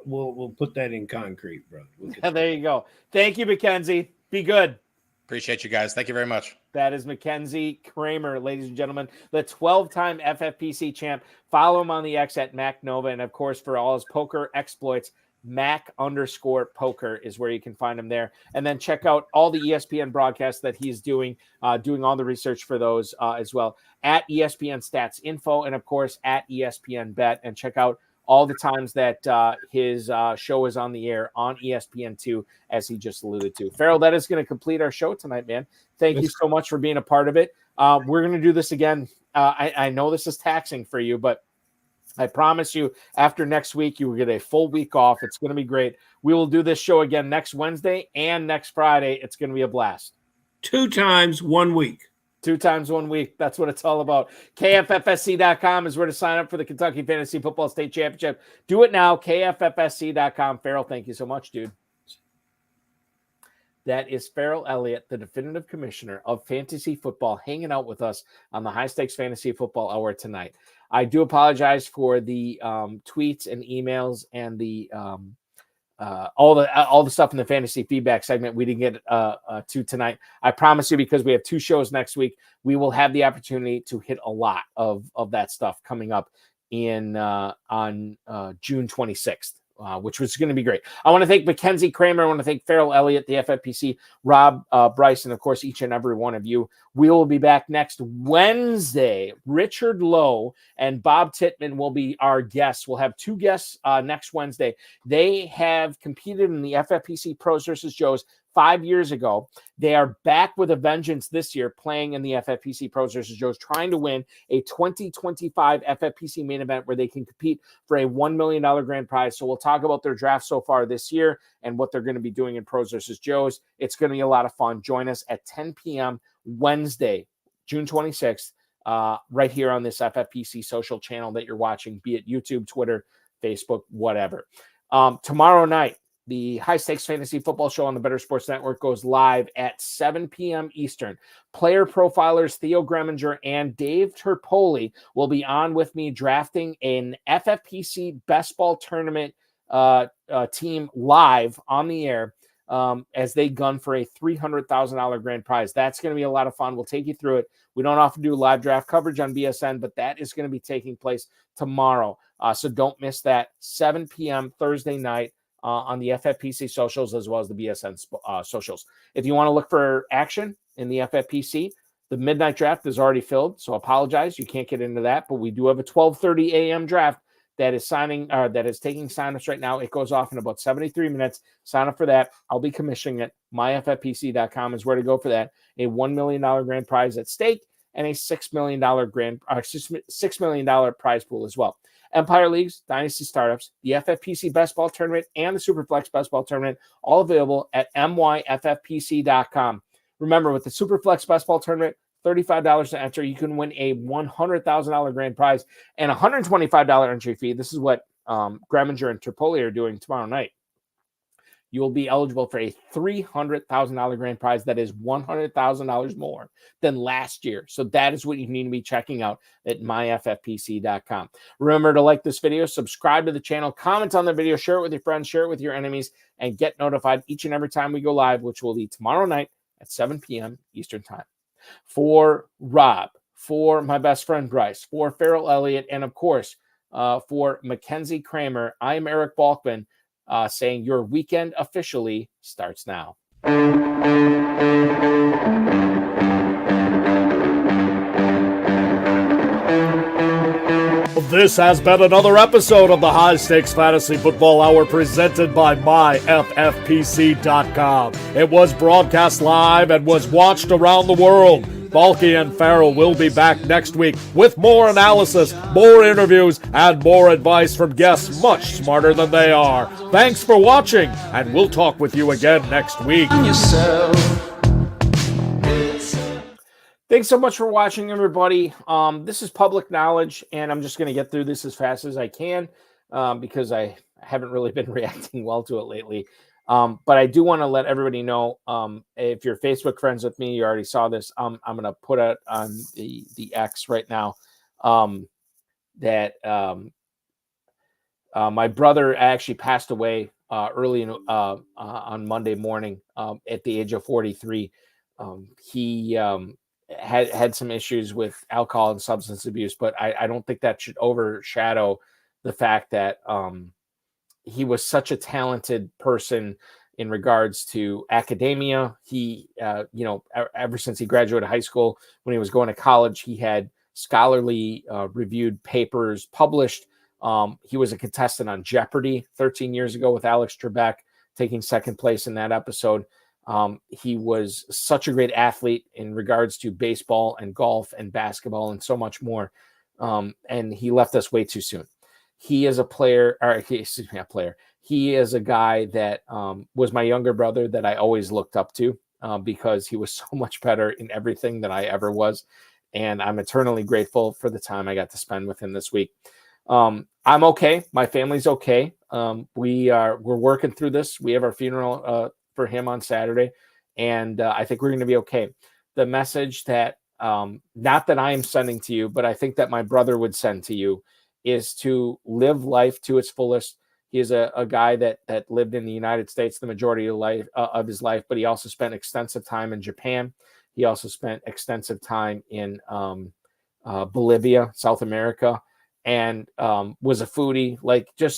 we'll put that in concrete, bro. There you go. Thank you, Mackenzie. Be good. Appreciate you guys. Thank you very much. That is Mackenzie Kraemer, ladies and gentlemen, the 12-time FFPC champ. Follow him on the X at MacNova. And, of course, for all his poker exploits, Mac_poker is where you can find him there. And then check out all the ESPN broadcasts that he's doing all the research for those as well at ESPN Stats Info and, of course, at ESPN Bet. And check out all the times that his show is on the air on ESPN2, as he just alluded to. Ferrell, that is going to complete our show tonight, man. Thank you so much for being a part of it. We're going to do this again. I know this is taxing for you, but I promise you, after next week, you will get a full week off. It's going to be great. We will do this show again next Wednesday and next Friday. It's going to be a blast. 2 times 1 week. 2 times 1 week. That's what it's all about. KFFSC.com is where to sign up for the Kentucky Fantasy Football State Championship. Do it now. KFFSC.com. Ferrell, thank you so much, dude. That is Ferrell Elliott, the definitive commissioner of fantasy football, hanging out with us on the High Stakes Fantasy Football Hour tonight. I do apologize for the tweets and emails and the all the stuff in the fantasy feedback segment we didn't get to tonight. I promise you, because we have 2 shows next week, we will have the opportunity to hit a lot of that stuff coming up in on June 26th. Which was going to be great. I want to thank Mackenzie Kraemer. I want to thank Ferrell Elliott, the FFPC, Rob, Bryce, and, of course, each and every one of you. We will be back next Wednesday. Richard Lowe and Bob Tittman will be our guests. We'll have 2 guests next Wednesday. They have competed in the FFPC Pros versus Joes 5 years ago. They are back with a vengeance this year, playing in the FFPC Pros versus Joes, trying to win a 2025 FFPC main event where they can compete for a $1 million grand prize. So we'll talk about their draft so far this year and what they're going to be doing in Pros versus Joes. It's going to be a lot of fun. Join us at 10 p.m. Wednesday, June 26th, right here on this FFPC social channel that you're watching, be it YouTube, Twitter, Facebook, whatever. Tomorrow night, the High Stakes Fantasy Football Show on the Better Sports Network goes live at 7 p.m. Eastern. Player profilers Theo Greminger and Dave Terpoli will be on with me drafting an FFPC Best Ball Tournament team live on the air as they gun for a $300,000 grand prize. That's going to be a lot of fun. We'll take you through it. We don't often do live draft coverage on BSN, but that is going to be taking place tomorrow. So don't miss that. 7 p.m. Thursday night. On the FFPC socials as well as the BSN socials. If you want to look for action in the FFPC, the midnight draft is already filled, so apologize. You can't get into that, but we do have a 12:30 a.m. draft that is taking signups right now. It goes off in about 73 minutes. Sign up for that. I'll be commissioning it. MyFFPC.com is where to go for that. A $1 million grand prize at stake and a $6 million prize pool as well. Empire Leagues, Dynasty Startups, the FFPC Best Ball Tournament, and the Superflex Best Ball Tournament, all available at myffpc.com. Remember, with the Superflex Best Ball Tournament, $35 to enter. You can win a $100,000 grand prize and a $125 entry fee. This is what Greminger and Terpoli are doing tomorrow night. You will be eligible for a $300,000 grand prize that is $100,000 more than last year. So that is what you need to be checking out at myffpc.com. Remember to like this video, subscribe to the channel, comment on the video, share it with your friends, share it with your enemies, and get notified each and every time we go live, which will be tomorrow night at 7 p.m. Eastern Time. For Rob, for my best friend Bryce, for Ferrell Elliott, and of course, for Mackenzie Kraemer, I'm Eric Balkman, saying your weekend officially starts now. This has been another episode of the High Stakes Fantasy Football Hour presented by myffpc.com. It was broadcast live and was watched around the world. Balky and Ferrell will be back next week with more analysis, more interviews, and more advice from guests much smarter than they are. Thanks for watching, and we'll talk with you again next week. Thanks so much for watching, everybody. This is public knowledge, and I'm just going to get through this as fast as I can because I haven't really been reacting well to it lately. But I do want to let everybody know, if you're Facebook friends with me, you already saw this. I'm going to put it on the X right now that my brother actually passed away early on Monday morning at the age of 43. He had some issues with alcohol and substance abuse, but I don't think that should overshadow the fact that he was such a talented person in regards to academia. He, ever since he graduated high school, when he was going to college, he had scholarly reviewed papers published. He was a contestant on Jeopardy 13 years ago with Alex Trebek, taking second place in that episode. He was such a great athlete in regards to baseball and golf and basketball and so much more. And he left us way too soon. He is a player, He is a guy that was my younger brother that I always looked up to because he was so much better in everything than I ever was. And I'm eternally grateful for the time I got to spend with him this week. I'm okay. My family's okay. We're working through this. We have our funeral for him on Saturday, and I think we're going to be okay. The message that, not that I am sending to you, but I think that my brother would send to you is to live life to its fullest. He is a guy that lived in the United States the majority of his life, but he also spent extensive time in Japan. He also spent extensive time in Bolivia, South America, and was a foodie.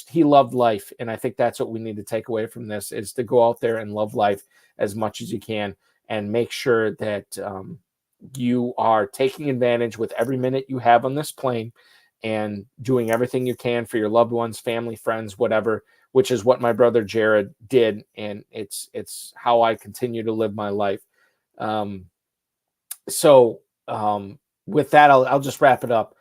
He loved life. And I think that's what we need to take away from this, is to go out there and love life as much as you can and make sure that you are taking advantage with every minute you have on this plane and doing everything you can for your loved ones, family, friends, whatever, which is what my brother Jared did. And it's how I continue to live my life. With that, I'll just wrap it up.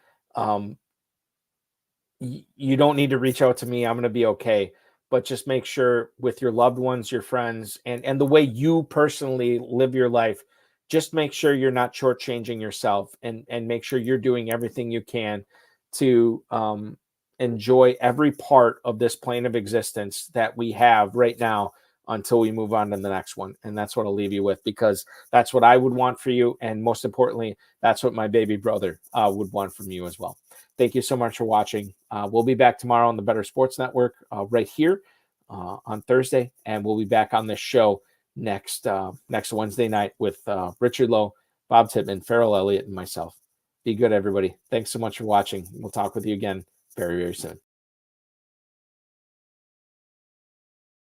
You don't need to reach out to me. I'm going to be okay. But just make sure with your loved ones, your friends, and the way you personally live your life, just make sure you're not shortchanging yourself, and make sure you're doing everything you can to enjoy every part of this plane of existence that we have right now until we move on to the next one. And that's what I'll leave you with, because that's what I would want for you. And most importantly, that's what my baby brother would want from you as well. Thank you so much for watching. We'll be back tomorrow on the Better Sports Network right here on Thursday. And we'll be back on this show next Wednesday night with Richard Lowe, Bob Titman, Ferrell Elliott, and myself. Be good, everybody. Thanks so much for watching. We'll talk with you again very, very soon.